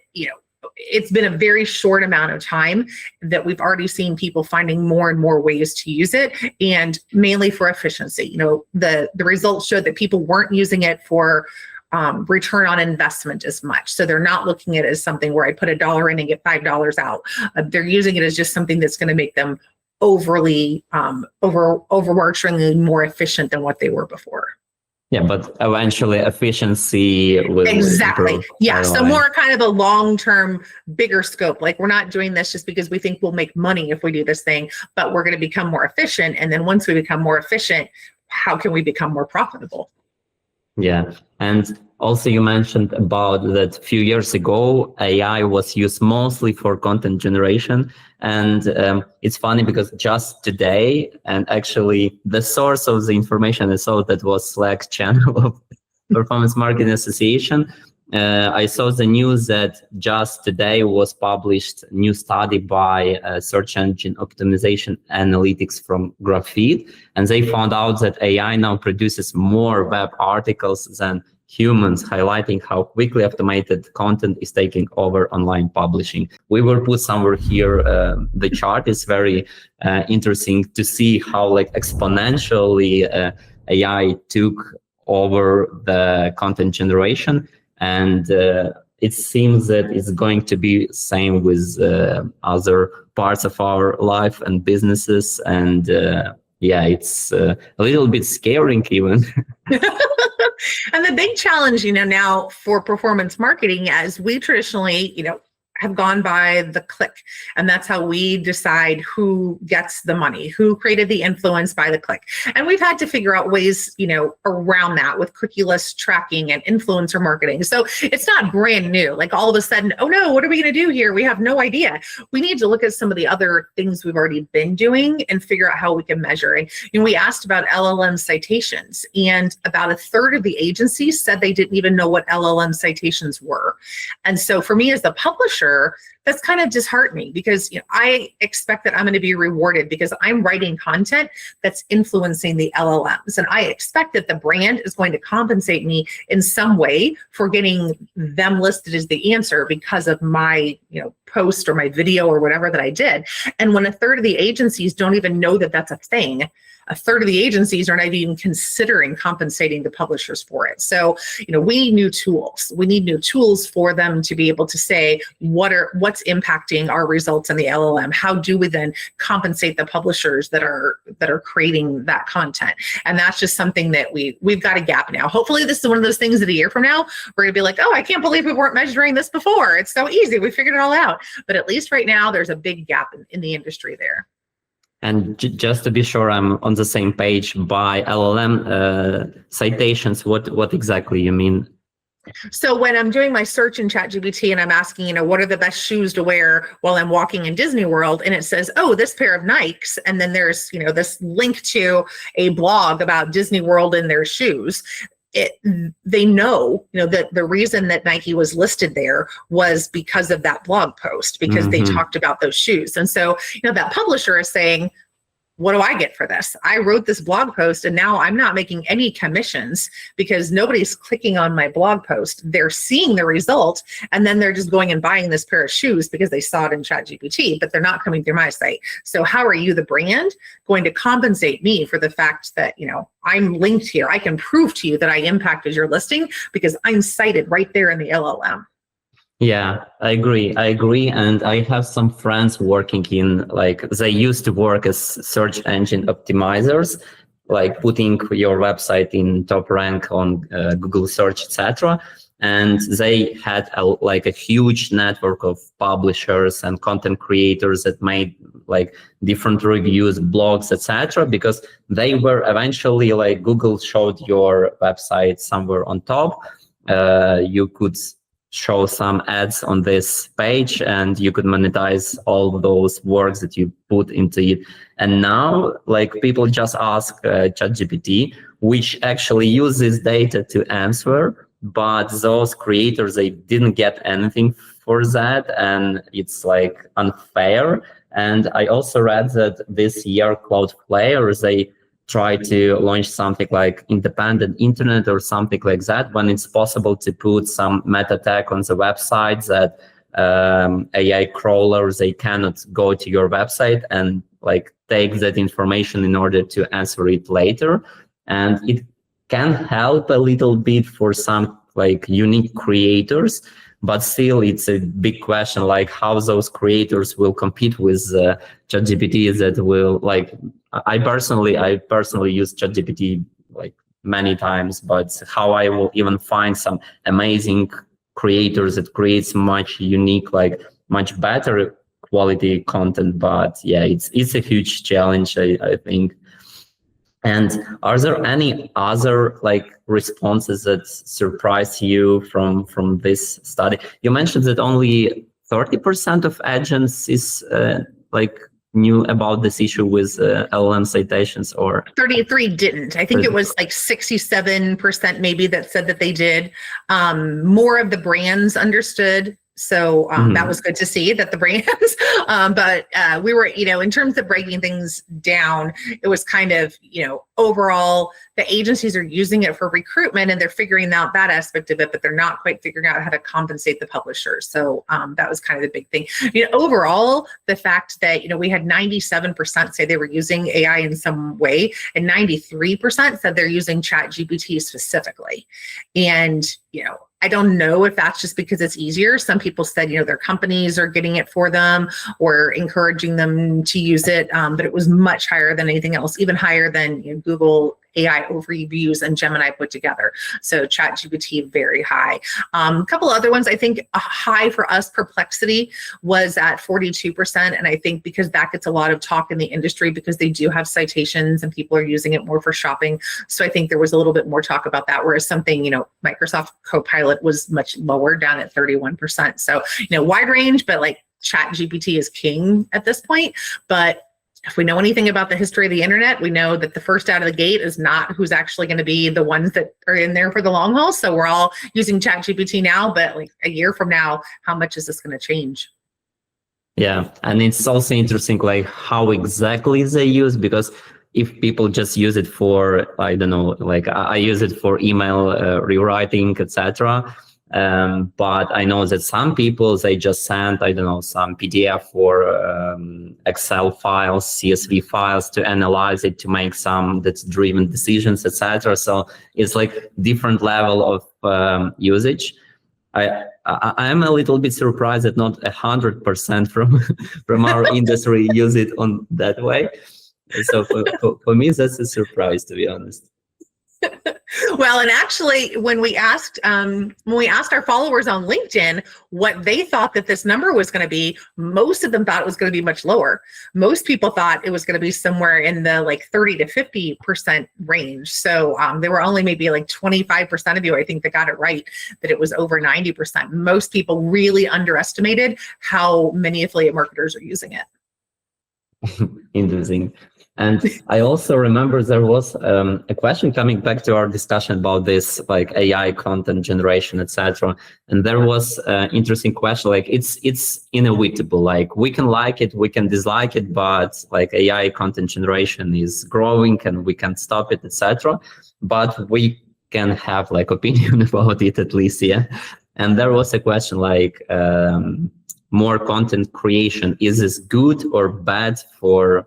Speaker 2: it's been a very short amount of time that we've already seen people finding more and more ways to use it, and mainly for efficiency. The results showed that people weren't using it for return on investment as much. So they're not looking at it as something where I put $1 in and get $5 out. They're using it as just something that's going to make them overly overarchingly more efficient than what they were before.
Speaker 1: Yeah, but eventually efficiency will
Speaker 2: exactly
Speaker 1: improve.
Speaker 2: Yeah, so more kind of a long-term, bigger scope. Like, we're not doing this just because we think we'll make money if we do this thing, but we're going to become more efficient. And then once we become more efficient, how can we become more profitable?
Speaker 1: Yeah, and also you mentioned about that a few years ago, AI was used mostly for content generation. And it's funny because just today, and actually the source of the information I saw that was Slack channel of Performance Marketing Association. I saw the news that just today was published a new study by search engine optimization analytics from Graphic, and they found out that AI now produces more web articles than humans, highlighting how quickly automated content is taking over online publishing. We will put somewhere here the chart. Is very interesting to see how exponentially AI took over the content generation. And it seems that it's going to be same with other parts of our life and businesses. And it's a little bit scaring even.
Speaker 2: And the big challenge, now for performance marketing, as we traditionally, have gone by the click. And that's how we decide who gets the money, who created the influence by the click. And we've had to figure out ways, around that with cookieless tracking and influencer marketing. So it's not brand new. Like, all of a sudden, oh no, what are we going to do here? We have no idea. We need to look at some of the other things we've already been doing and figure out how we can measure. And we asked about LLM citations, and about a third of the agencies said they didn't even know what LLM citations were. And so for me as the publisher, that's kind of disheartening, because I expect that I'm going to be rewarded because I'm writing content that's influencing the LLMs, and I expect that the brand is going to compensate me in some way for getting them listed as the answer because of my post or my video or whatever that I did. And when a third of the agencies don't even know that that's a thing, a third of the agencies are not even considering compensating the publishers for it. So, we need new tools. We need new tools for them to be able to say what's impacting our results in the LLM. How do we then compensate the publishers that are creating that content? And that's just something that we've got a gap now. Hopefully, this is one of those things that a year from now we're gonna be like, oh, I can't believe we weren't measuring this before. It's so easy. We figured it all out. But at least right now, there's a big gap in the industry there.
Speaker 1: And just to be sure I'm on the same page, by LLM citations, what exactly you mean?
Speaker 2: So when I'm doing my search in ChatGPT and I'm asking, what are the best shoes to wear while I'm walking in Disney World, and it says, oh, this pair of Nikes, and then there's, this link to a blog about Disney World and their shoes. They know, that the reason that Nike was listed there was because of that blog post, because they talked about those shoes. And so, that publisher is saying, what do I get for this? I wrote this blog post and now I'm not making any commissions because nobody's clicking on my blog post. They're seeing the result and then they're just going and buying this pair of shoes because they saw it in ChatGPT, but they're not coming through my site. So how are you, the brand, going to compensate me for the fact that, I'm linked here? I can prove to you that I impacted your listing because I'm cited right there in the LLM.
Speaker 1: Yeah, I agree. And I have some friends working in, they used to work as search engine optimizers, putting your website in top rank on Google search, etc. And they had a huge network of publishers and content creators that made different reviews, blogs, etc. Because they were eventually Google showed your website somewhere on top. You could show some ads on this page and you could monetize all those works that you put into it. And now people just ask ChatGPT, which actually uses data to answer, but those creators, they didn't get anything for that, and it's unfair. And I also read that this year Cloudflare, they try to launch something like independent internet or something like that, when it's possible to put some meta tag on the website that AI crawlers, they cannot go to your website and like take that information in order to answer it later. And it can help a little bit for some like unique creators, but still it's a big question, like how those creators will compete with ChatGPT. That will like, I personally use ChatGPT like many times, but how I will even find some amazing creators that creates much unique, like much better quality content. But yeah, it's a huge challenge, I think. And are there any other like responses that surprised you from this study? You mentioned that only 30% of agents is like knew about this issue with LLM citations, or
Speaker 2: 33 didn't. I think it was like 67% maybe that said that they did. More of the brands understood. So that was good to see that the brands, but we were, in terms of breaking things down, it was kind of, overall, the agencies are using it for recruitment and they're figuring out that aspect of it, but they're not quite figuring out how to compensate the publishers. So that was kind of the big thing. Overall, the fact that, we had 97% say they were using AI in some way, and 93% said they're using ChatGPT specifically. And, I don't know if that's just because it's easier. Some people said, their companies are getting it for them or encouraging them to use it, but it was much higher than anything else, even higher than Google AI overviews and Gemini put together. So ChatGPT, very high. A couple other ones, I think a high for us, Perplexity was at 42%. And I think because that gets a lot of talk in the industry because they do have citations and people are using it more for shopping. So I think there was a little bit more talk about that, whereas something, Microsoft Copilot was much lower, down at 31%. So, wide range, but like ChatGPT is king at this point. But if we know anything about the history of the internet, we know that the first out of the gate is not who's actually going to be the ones that are in there for the long haul. So we're all using ChatGPT now, but like a year from now, how much is this going to change?
Speaker 1: Yeah, and it's also interesting, like how exactly they use, because if people just use it for, I don't know, like I use it for email rewriting, etc. But I know that some people, they just send, I don't know, some PDF or Excel files, CSV files to analyze it, to make some data-driven decisions, etc. So it's like different level of usage. I'm a little bit surprised that not 100% from our industry use it on that way. So for me, that's a surprise, to be honest.
Speaker 2: Well, and actually, when we asked our followers on LinkedIn what they thought that this number was going to be, most of them thought it was going to be much lower. Most people thought it was going to be somewhere in the like 30 to 50% range. So there were only maybe like 25% of you, I think, that got it right, that it was over 90%. Most people really underestimated how many affiliate marketers are using it.
Speaker 1: Interesting. And I also remember there was a question coming back to our discussion about this, like AI content generation, etc. And there was an interesting question, like it's inevitable. Like we can like it, we can dislike it, but like AI content generation is growing and we can't stop it, etc. But we can have like opinion about it at least, yeah. And there was a question like more content creation, is this good or bad for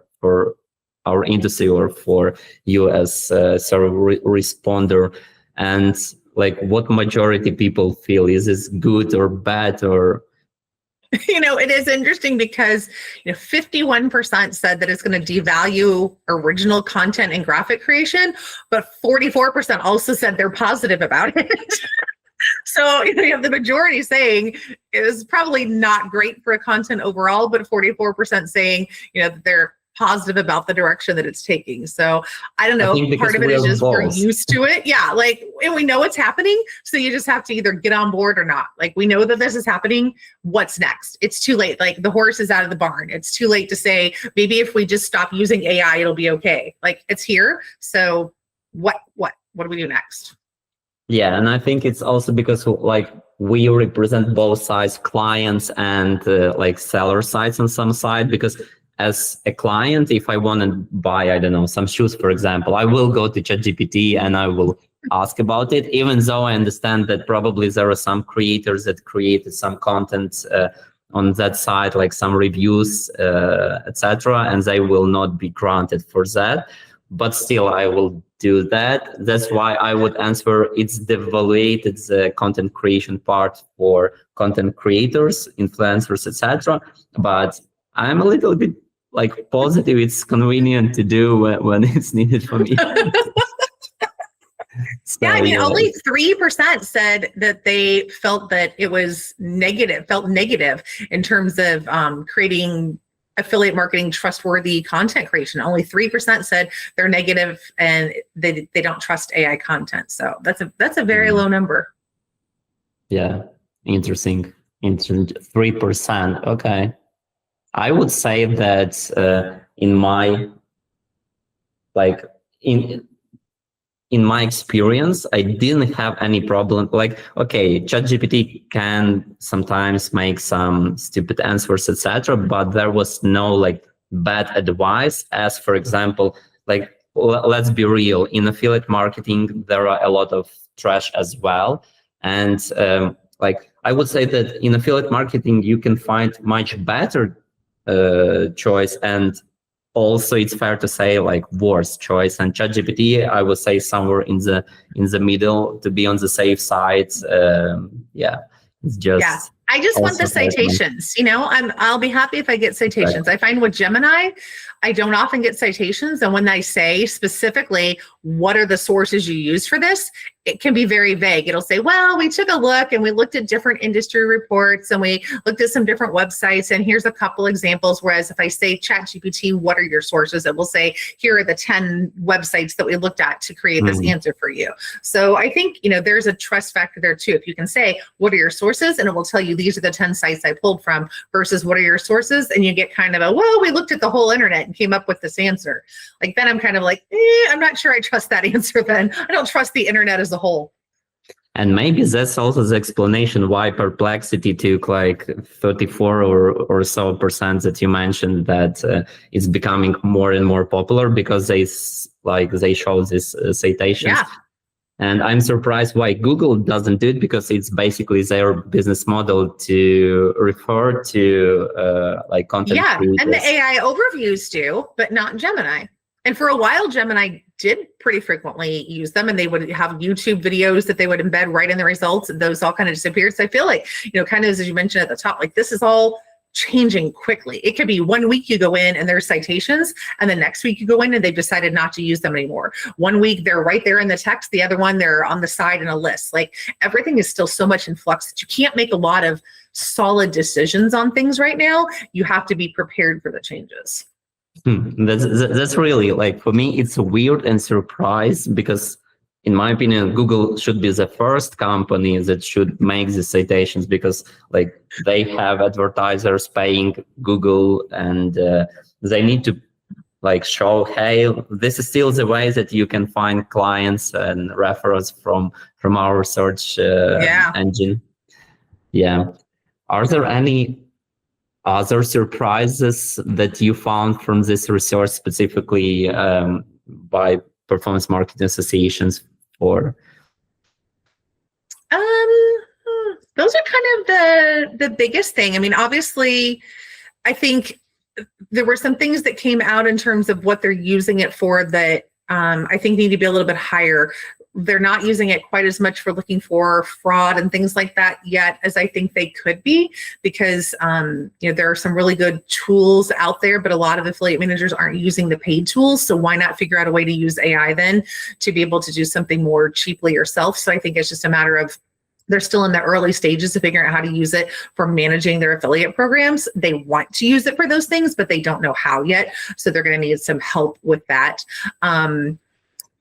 Speaker 1: our industry or for you as a sort of responder? And like what majority people feel, is this good or bad? Or
Speaker 2: it is interesting because 51% said that it's going to devalue original content and graphic creation, but 44% also said they're positive about it. So you have the majority saying it was probably not great for content overall, but 44% saying that they're positive about the direction that it's taking. So I don't know, part of it is just we're used to it. Yeah, and we know what's happening. So you just have to either get on board or not. Like we know that this is happening. What's next? It's too late. Like the horse is out of the barn. It's too late to say, maybe if we just stop using AI, it'll be okay. Like it's here. So what do we do next?
Speaker 1: Yeah, and I think it's also because like we represent both sides, clients and like seller sides on some side, because as a client, if I want to buy, I don't know, some shoes, for example, I will go to ChatGPT and I will ask about it, even though I understand that probably there are some creators that created some content on that side, like some reviews, etc., and they will not be granted for that. But still, I will do that. That's why I would answer it's devaluated the content creation part for content creators, influencers, etc. But I'm a little bit like positive. It's convenient to do when it's needed for me. So,
Speaker 2: yeah, I mean, only 3% said that they felt that it was negative, felt negative in terms of creating affiliate marketing trustworthy content creation. Only 3% said they're negative and they don't trust AI content. So that's a very low number.
Speaker 1: Yeah, interesting. 3%. Okay. I would say that in my experience, I didn't have any problem. Like, okay, ChatGPT can sometimes make some stupid answers, etc., but there was no like bad advice. As for example, like let's be real, in affiliate marketing, there are a lot of trash as well. And like I would say that in affiliate marketing, you can find much better choice, and also it's fair to say like worst choice. And ChatGPT, I would say somewhere in the middle to be on the safe side. It's just
Speaker 2: I just want the citations. You know, I'll be happy if I get citations. Right. I find with Gemini, I don't often get citations, and when they say specifically what are the sources you use for this, it can be very vague. It'll say, well, we took a look and we looked at different industry reports and we looked at some different websites, and here's a couple examples. Whereas if I say ChatGPT, what are your sources? It will say, here are the 10 websites that we looked at to create this answer for you. So I think, you know, there's a trust factor there too. If you can say, what are your sources? And it will tell you, these are the 10 sites I pulled from, versus what are your sources? And you get kind of a, well, we looked at the whole internet and came up with this answer. Like, then I'm kind of like, I'm not sure I trust that answer then. I don't trust the internet as a whole.
Speaker 1: And maybe that's also the explanation why Perplexity took like 34 or so percent that you mentioned, that it's becoming more and more popular because they show these citations. Yeah. And I'm surprised why Google doesn't do it, because it's basically their business model to refer to like content.
Speaker 2: Yeah,
Speaker 1: creators.
Speaker 2: And the AI overviews do, but not Gemini. And for a while, Gemini did pretty frequently use them, and they would have YouTube videos that they would embed right in the results, and those all kind of disappeared. So I feel like, you know, kind of as you mentioned at the top, like this is all changing quickly. It could be 1 week you go in and there's citations, and the next week you go in and they've decided not to use them anymore. 1 week they're right there in the text, the other one they're on the side in a list. Like everything is still so much in flux that you can't make a lot of solid decisions on things right now. You have to be prepared for the changes.
Speaker 1: That's really, like, for me, it's weird and surprised, because in my opinion, Google should be the first company that should make the citations, because like they have advertisers paying Google, and they need to like show, hey, this is still the way that you can find clients and referrals from our search engine. Yeah. Are there any other surprises that you found from this research, specifically by performance marketing associations? Or
Speaker 2: those are kind of the biggest thing. I mean, obviously, I think there were some things that came out in terms of what they're using it for that I think need to be a little bit higher. They're not using it quite as much for looking for fraud and things like that yet as I think they could be, because you know, there are some really good tools out there, but a lot of affiliate managers aren't using the paid tools. So why not figure out a way to use AI then to be able to do something more cheaply yourself? So I think it's just a matter of, they're still in the early stages of figuring out how to use it for managing their affiliate programs. They want to use it for those things, but they don't know how yet. So they're going to need some help with that.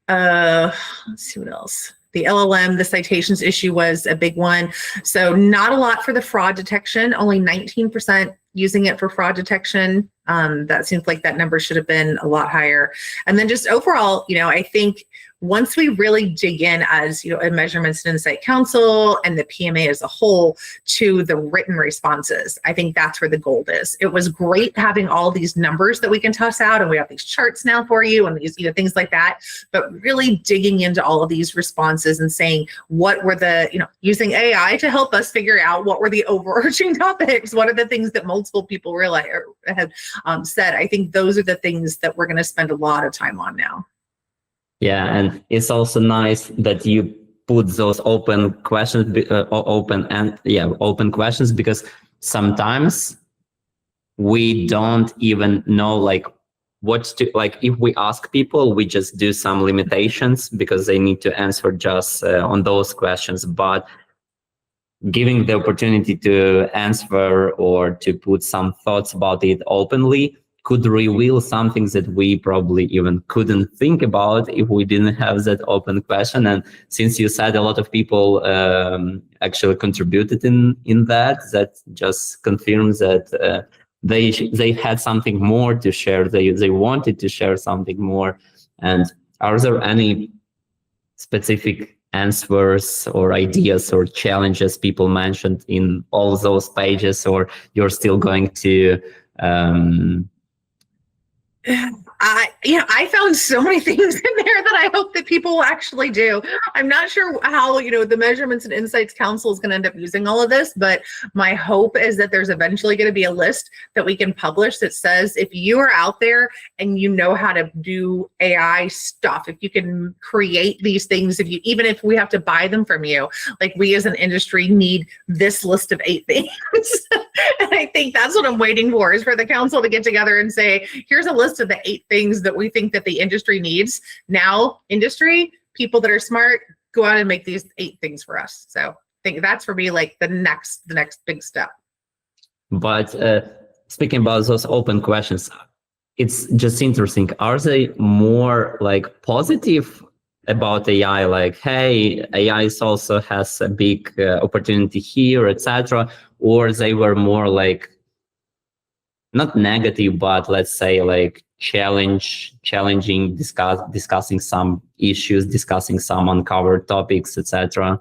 Speaker 2: Let's see what else. The LLM, the citations issue was a big one. So not a lot for the fraud detection, only 19% using it for fraud detection. That seems like that number should have been a lot higher. And then just overall, you know, I think once we really dig in as, a Measurements and Insight Council and the PMA as a whole to the written responses, I think that's where the gold is. It was great having all these numbers that we can toss out, and we have these charts now for you and these, things like that, but really digging into all of these responses and saying, what were the, using AI to help us figure out what were the overarching topics, what are the things that multiple people realize or have said. I think those are the things that we're going to spend a lot of time on now.
Speaker 1: Yeah, and it's also nice that you put those open questions, open questions, because sometimes we don't even know what to, if we ask people, we just do some limitations because they need to answer just on those questions. But giving the opportunity to answer or to put some thoughts about it openly could reveal some things that we probably even couldn't think about if we didn't have that open question. And since you said a lot of people actually contributed in that just confirms that they had something more to share. They wanted to share something more. And are there any specific answers or ideas or challenges people mentioned in all those pages, or you're still going to
Speaker 2: I found so many things in there that I hope that people will actually do. I'm not sure how, the Measurements and Insights Council is going to end up using all of this, but my hope is that there's eventually going to be a list that we can publish that says, if you are out there and you know how to do AI stuff, if you can create these things, even if we have to buy them from you, we as an industry need this list of 8 things. And I think that's what I'm waiting for, is for the council to get together and say, here's a list of the 8 things that we think that the industry needs. Now, industry, people that are smart, go out and make these 8 things for us. So I think that's for me, the next big step.
Speaker 1: But speaking about those open questions, it's just interesting. Are they more positive about AI? Hey, AI also has a big opportunity here, etc. Or they were more not negative, but let's say challenging, discussing some issues, discussing some uncovered topics, etc.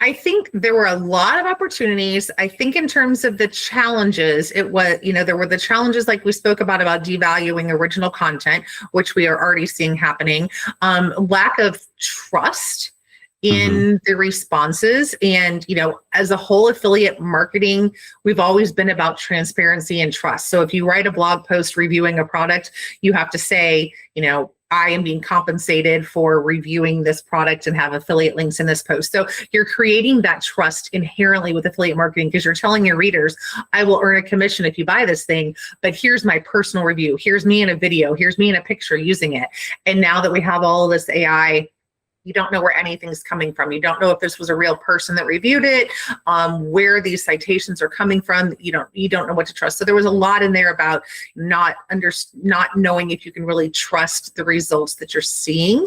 Speaker 2: I think there were a lot of opportunities. I think in terms of the challenges, it was, there were the challenges like we spoke about devaluing original content, which we are already seeing happening. Lack of trust in the responses. And, as a whole, affiliate marketing, we've always been about transparency and trust. So if you write a blog post reviewing a product, you have to say, I am being compensated for reviewing this product and have affiliate links in this post. So you're creating that trust inherently with affiliate marketing, because you're telling your readers, I will earn a commission if you buy this thing, but here's my personal review. Here's me in a video. Here's me in a picture using it. And now that we have all of this AI, you don't know where anything's coming from. You don't know if this was a real person that reviewed it, where these citations are coming from. You don't know what to trust. So there was a lot in there about not knowing if you can really trust the results that you're seeing.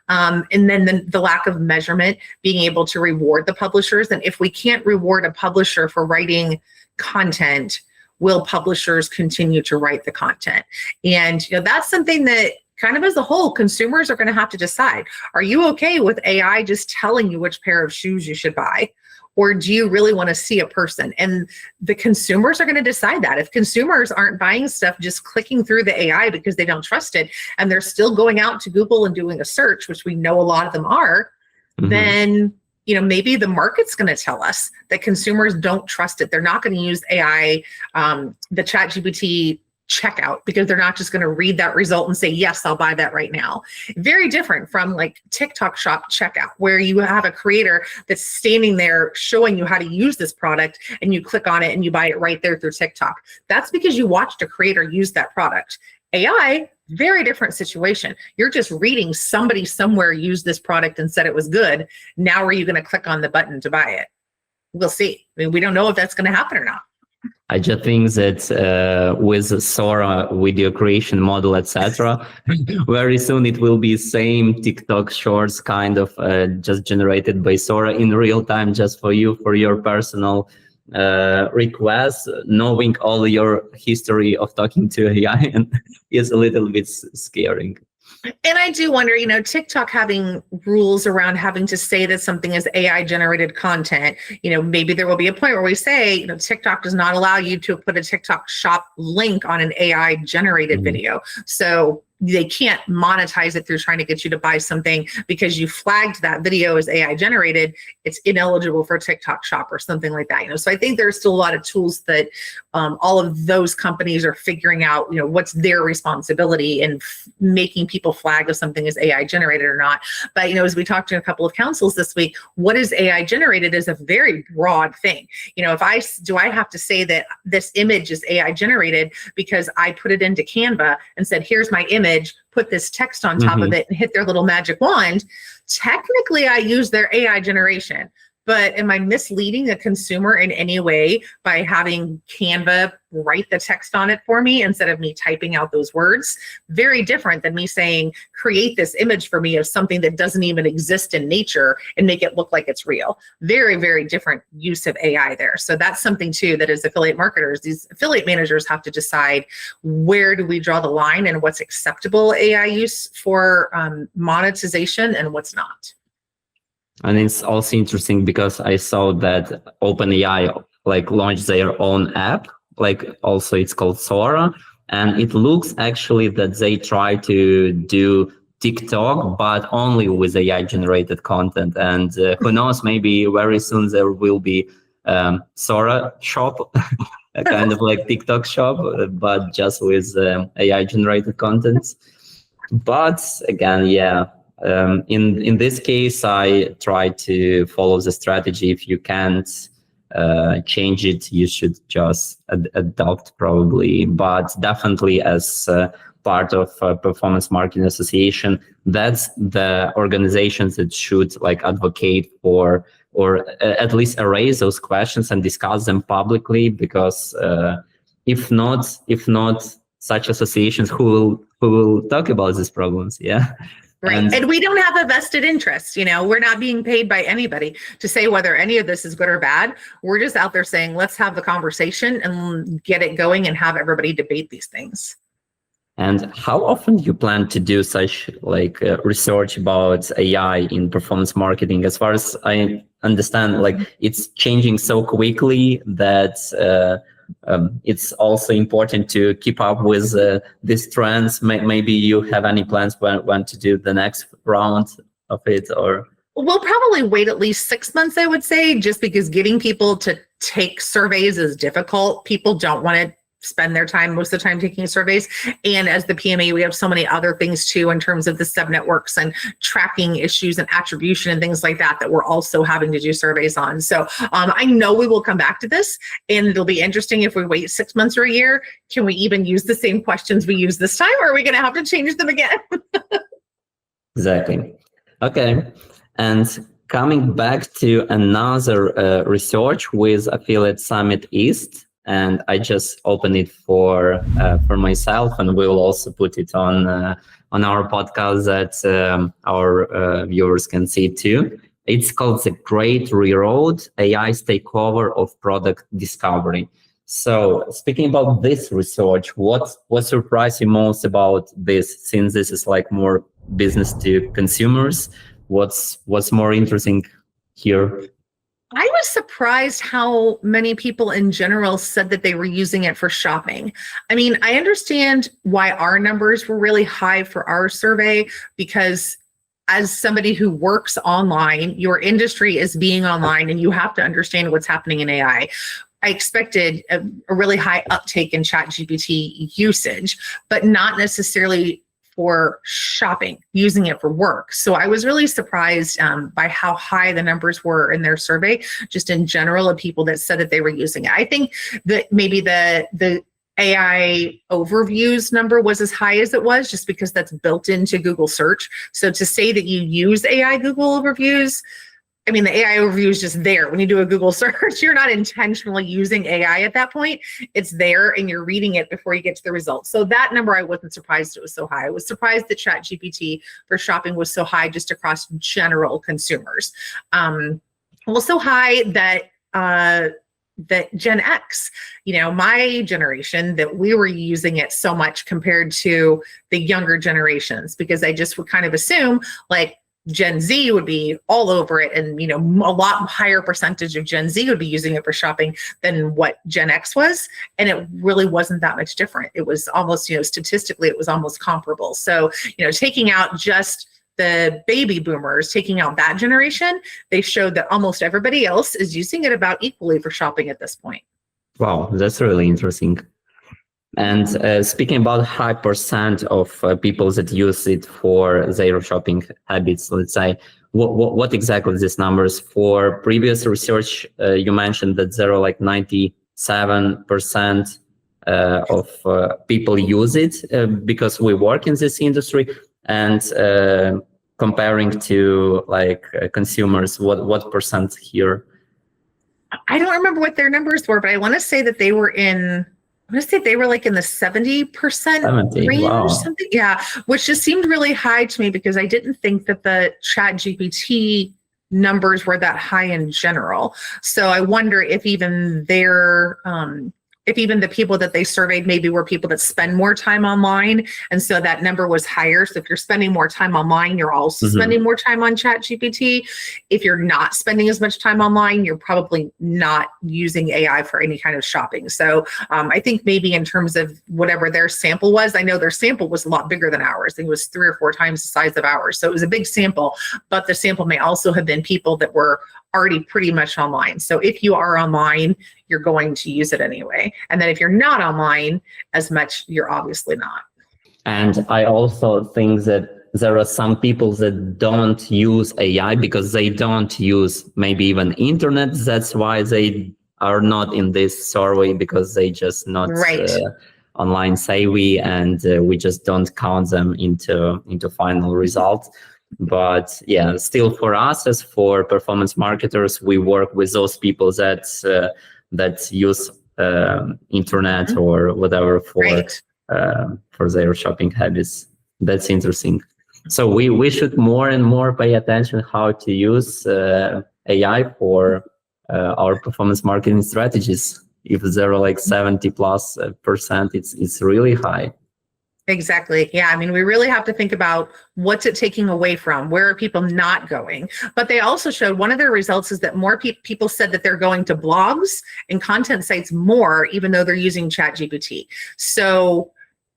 Speaker 2: And then the lack of measurement, being able to reward the publishers. And if we can't reward a publisher for writing content, will publishers continue to write the content? And that's something that kind of as a whole, consumers are going to have to decide. Are you okay with AI just telling you which pair of shoes you should buy? Or do you really want to see a person? And the consumers are going to decide that. If consumers aren't buying stuff, just clicking through the AI because they don't trust it, and they're still going out to Google and doing a search, which we know a lot of them are, then maybe the market's going to tell us that consumers don't trust it. They're not going to use AI, the ChatGPT checkout, because they're not just going to read that result and say, yes, I'll buy that right now. Very different from TikTok shop checkout, where you have a creator that's standing there showing you how to use this product, and you click on it and you buy it right there through TikTok. That's because you watched a creator use that product. AI, very different situation. You're just reading somebody somewhere used this product and said it was good. Now are you going to click on the button to buy it? We'll see. We don't know if that's going to happen or not.
Speaker 1: I just think that with Sora video creation model, etc., very soon it will be same TikTok shorts kind of just generated by Sora in real time, just for you, for your personal requests. Knowing all your history of talking to AI is a little bit scaring.
Speaker 2: And I do wonder, TikTok having rules around having to say that something is AI generated content, maybe there will be a point where we say, TikTok does not allow you to put a TikTok shop link on an AI generated video. So they can't monetize it through trying to get you to buy something because you flagged that video as AI generated. It's ineligible for TikTok shop or something like that. So I think there's still a lot of tools that all of those companies are figuring out, what's their responsibility in making people flag if something is AI generated or not. But, as we talked to a couple of councils this week, what is AI generated is a very broad thing. If I have to say that this image is AI generated because I put it into Canva and said, here's my image, put this text on top of it and hit their little magic wand, technically I use their AI generation. But am I misleading a consumer in any way by having Canva write the text on it for me instead of me typing out those words? Very different than me saying, create this image for me of something that doesn't even exist in nature and make it look like it's real. Very, very different use of AI there. So that's something too that as affiliate marketers, these affiliate managers have to decide, where do we draw the line and what's acceptable AI use for monetization and what's not.
Speaker 1: And it's also interesting because I saw that OpenAI launched their own app, also it's called Sora, and it looks actually that they try to do TikTok, but only with AI generated content. And who knows, maybe very soon there will be Sora shop, a kind of like TikTok shop, but just with AI generated content. But again, yeah. In this case, I try to follow the strategy. If you can't change it, you should just adopt probably. But definitely as part of Performance Marketing Association, that's the organizations that should advocate for or at least raise those questions and discuss them publicly. Because if not, such associations who will talk about these problems, yeah.
Speaker 2: Right. And we don't have a vested interest. We're not being paid by anybody to say whether any of this is good or bad. We're just out there saying, let's have the conversation and get it going and have everybody debate these things.
Speaker 1: And how often do you plan to do such research about AI in performance marketing? As far as I understand, it's changing so quickly that it's also important to keep up with these trends. Maybe you have any plans when to do the next round of it, or?
Speaker 2: We'll probably wait at least 6 months, I would say, just because getting people to take surveys is difficult. People don't want to spend their time most of the time taking surveys. And as the PMA, we have so many other things too in terms of the sub networks and tracking issues and attribution and things like that we're also having to do surveys on. So I know we will come back to this, and it'll be interesting if we wait 6 months or a year. Can we even use the same questions we used this time, or are we going to have to change them again?
Speaker 1: Exactly. Okay. And coming back to another research with Affiliate Summit East, and I just opened it for myself, and we'll also put it on our podcast that our viewers can see too. It's called The Great Reroad: AI's Takeover of Product Discovery. So speaking about this research, what surprised you most about this, since this is more business to consumers? What's more interesting here?
Speaker 2: I was surprised how many people in general said that they were using it for shopping. I mean, I understand why our numbers were really high for our survey, because as somebody who works online, your industry is being online and you have to understand what's happening in AI. I expected a really high uptake in ChatGPT usage, but not necessarily for shopping, using it for work. So I was really surprised by how high the numbers were in their survey, just in general, of people that said that they were using it. I think that maybe the AI overviews number was as high as it was, just because that's built into Google search. So to say that you use AI Google overviews, I mean, the AI overview is just there. When you do a Google search, you're not intentionally using AI at that point. It's there and you're reading it before you get to the results. So that number, I wasn't surprised it was so high. I was surprised that ChatGPT for shopping was so high just across general consumers. Well, so high that that Gen X, my generation, that we were using it so much compared to the younger generations, because I just would kind of assume like Gen Z would be all over it, and a lot higher percentage of Gen Z would be using it for shopping than what Gen X was, and it really wasn't that much different. It was almost, statistically, it was almost comparable. So, taking out just the baby boomers, taking out that generation, they showed that almost everybody else is using it about equally for shopping at this point.
Speaker 1: Wow, that's really interesting. And speaking about high percent of people that use it for their shopping habits, let's say, what exactly these numbers? For previous research, you mentioned that there are like 97% of people use it because we work in this industry. And comparing to like consumers, what percent here?
Speaker 2: I don't remember what their numbers were, but I want to say that they were like in the 70% range,
Speaker 1: wow.
Speaker 2: Something. Yeah, which just seemed really high to me, because I didn't think that the ChatGPT numbers were that high in general. So I wonder if even if even the people that they surveyed maybe were people that spend more time online, and so that number was higher. So if you're spending more time online, you're also spending more time on ChatGPT. If you're not spending as much time online, you're probably not using AI for any kind of shopping. So I think maybe in terms of whatever their sample was, I know their sample was a lot bigger than ours. I think it was 3 or 4 times the size of ours. So it was a big sample, but the sample may also have been people that were already pretty much online. So if you are online, you're going to use it anyway. And then if you're not online as much, you're obviously not.
Speaker 1: And I also think that there are some people that don't use AI because they don't use maybe even internet. That's why they are not in this survey, because they just not online savvy, and we just don't count them into final results. But yeah, still for us as for performance marketers, we work with those people that use internet or whatever for their shopping habits. That's interesting. So we should more and more pay attention how to use AI for our performance marketing strategies. If there are like 70+%, it's really high.
Speaker 2: Exactly. Yeah. I mean, we really have to think about what's it taking away from, where are people not going? But they also showed one of their results is that more people said that they're going to blogs and content sites more, even though they're using ChatGPT. So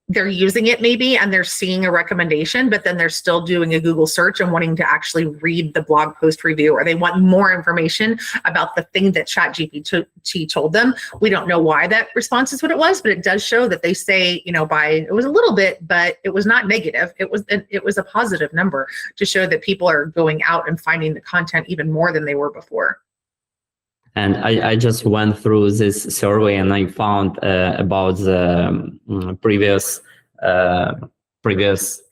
Speaker 2: they're using it maybe, and they're seeing a recommendation, but then they're still doing a Google search and wanting to actually read the blog post review, or they want more information about the thing that ChatGPT told them. We don't know why that response is what it was, but it does show that they say, it was a little bit, but it was not negative. It was a positive number to show that people are going out and finding the content even more than they were before.
Speaker 1: And I just went through this survey, and I found about the previous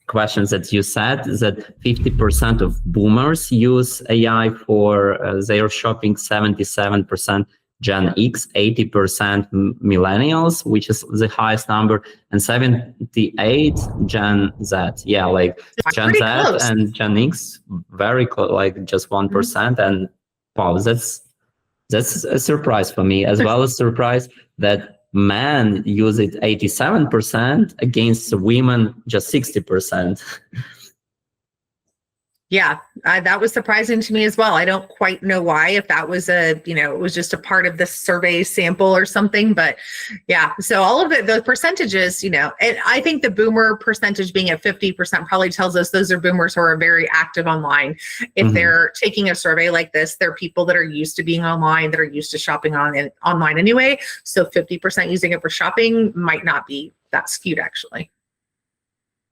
Speaker 1: questions that you said, that 50% of boomers use AI for their shopping, 77% Gen X, 80% millennials, which is the highest number, and 78 Gen Z. Yeah, like Gen Z
Speaker 2: close.
Speaker 1: And Gen X, very close, like just 1%. And wow, that's a surprise for me, as well as surprise that men use it 87% against women just 60%.
Speaker 2: Yeah, that was surprising to me as well. I don't quite know why, if that was it was just a part of the survey sample or something, but yeah. So all of the percentages, and I think the boomer percentage being at 50% probably tells us those are boomers who are very active online. If they're taking a survey like this, they're people that are used to being online, that are used to shopping online anyway. So 50% using it for shopping might not be that skewed, actually.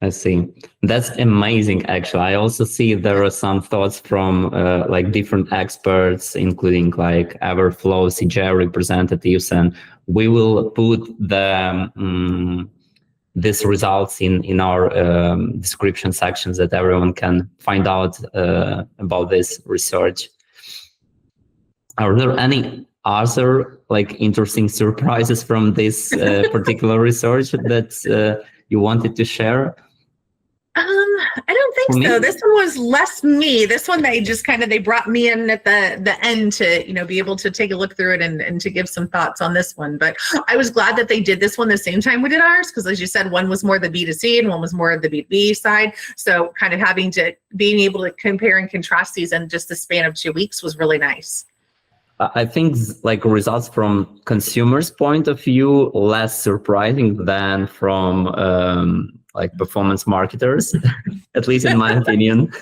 Speaker 1: I see. That's amazing, actually. I also see there are some thoughts from like different experts, including like Everflow, CJ representatives, and we will put these results in our description sections that everyone can find out about this research. Are there any other like interesting surprises from this particular research that you wanted to share?
Speaker 2: I don't think
Speaker 1: For
Speaker 2: so.
Speaker 1: me?
Speaker 2: This one was less me. This one, they brought me in at the end to, be able to take a look through it and to give some thoughts on this one. But I was glad that they did this one the same time we did ours, because as you said, one was more the B2C and one was more of the B2B side. So kind of being able to compare and contrast these in just the span of 2 weeks was really nice.
Speaker 1: I think like results from consumers' point of view less surprising than from like performance marketers, at least in my opinion.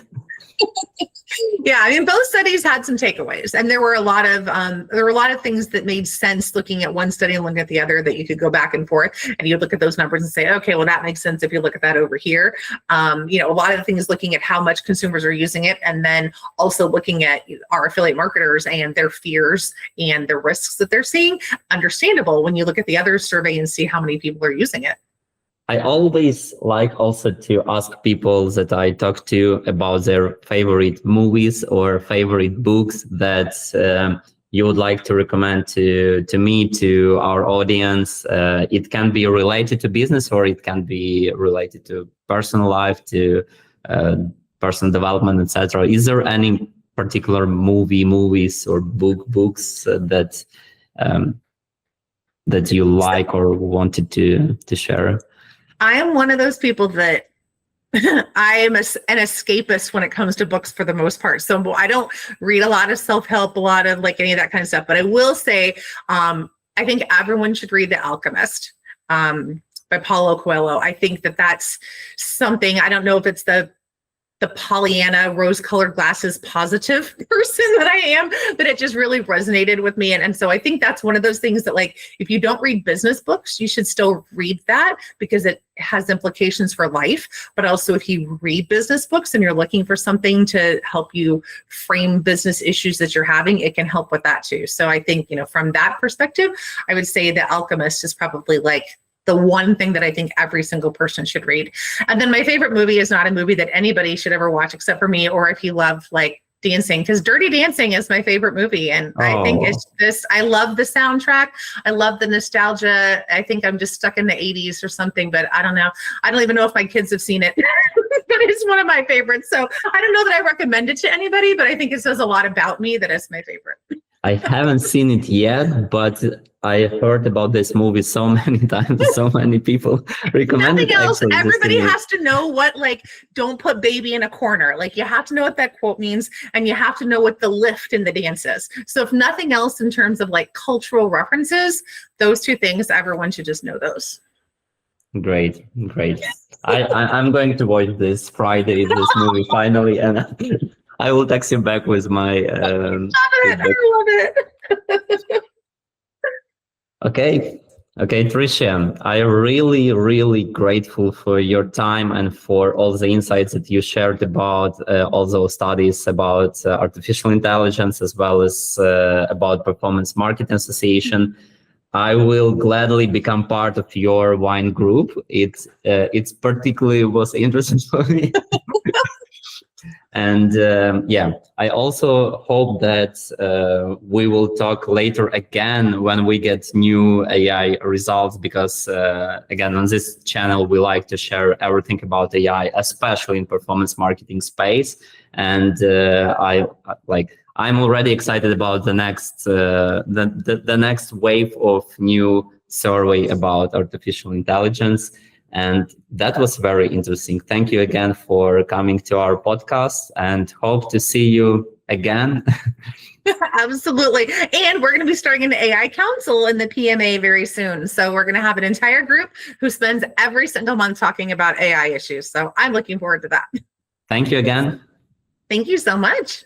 Speaker 2: Yeah, I mean, both studies had some takeaways, and there were a lot of things that made sense looking at one study and looking at the other, that you could go back and forth and you look at those numbers and say, okay, well, that makes sense if you look at that over here. A lot of the things looking at how much consumers are using it, and then also looking at our affiliate marketers and their fears and the risks that they're seeing. Understandable when you look at the other survey and see how many people are using it.
Speaker 1: I always like also to ask people that I talk to about their favorite movies or favorite books that you would like to recommend to me, to our audience. It can be related to business, or it can be related to personal life, to personal development, etc. Is there any particular movies or books that you like or wanted to share?
Speaker 2: I am one of those people that I am an escapist when it comes to books for the most part. So I don't read a lot of self-help, a lot of like any of that kind of stuff. But I will say, I think everyone should read The Alchemist by Paulo Coelho. I think that's something, I don't know if it's the Pollyanna rose-colored glasses positive person that I am, but it just really resonated with me. And so I think that's one of those things that, like, if you don't read business books, you should still read that, because it has implications for life. But also, if you read business books and you're looking for something to help you frame business issues that you're having, it can help with that too. So I think, from that perspective, I would say The Alchemist is probably like the one thing that I think every single person should read. And then my favorite movie is not a movie that anybody should ever watch except for me, or if you love like dancing, because Dirty Dancing is my favorite movie. And I think I love the soundtrack. I love the nostalgia. I think I'm just stuck in the 80s or something, but I don't know. I don't even know if my kids have seen it, but it's one of my favorites. So I don't know that I recommend it to anybody, but I think it says a lot about me that it's my favorite.
Speaker 1: I haven't seen it yet, but I heard about this movie so many times. So many people recommend it.
Speaker 2: Nothing else. Everybody has to know what, like, don't put baby in a corner. Like, you have to know what that quote means, and you have to know what the lift in the dance is. So if nothing else, in terms of like cultural references, those two things, everyone should just know those. Great.
Speaker 1: I'm going to watch this Friday, this movie finally, and I will text you back with my.
Speaker 2: I love it.
Speaker 1: Okay, Tricia, I'm really, really grateful for your time and for all the insights that you shared about all those studies about artificial intelligence, as well as about Performance Marketing Association. I will gladly become part of your wine group. It's particularly was interesting for me. And I also hope that we will talk later again when we get new AI results, because again, on this channel, we like to share everything about AI, especially in performance marketing space. And I'm already excited about the next the next wave of new survey about artificial intelligence. And that was very interesting. Thank you again for coming to our podcast, and hope to see you again.
Speaker 2: Absolutely. And we're going to be starting an AI council in the PMA very soon. So we're going to have an entire group who spends every single month talking about AI issues. So I'm looking forward to that.
Speaker 1: Thank you again.
Speaker 2: Thank you so much.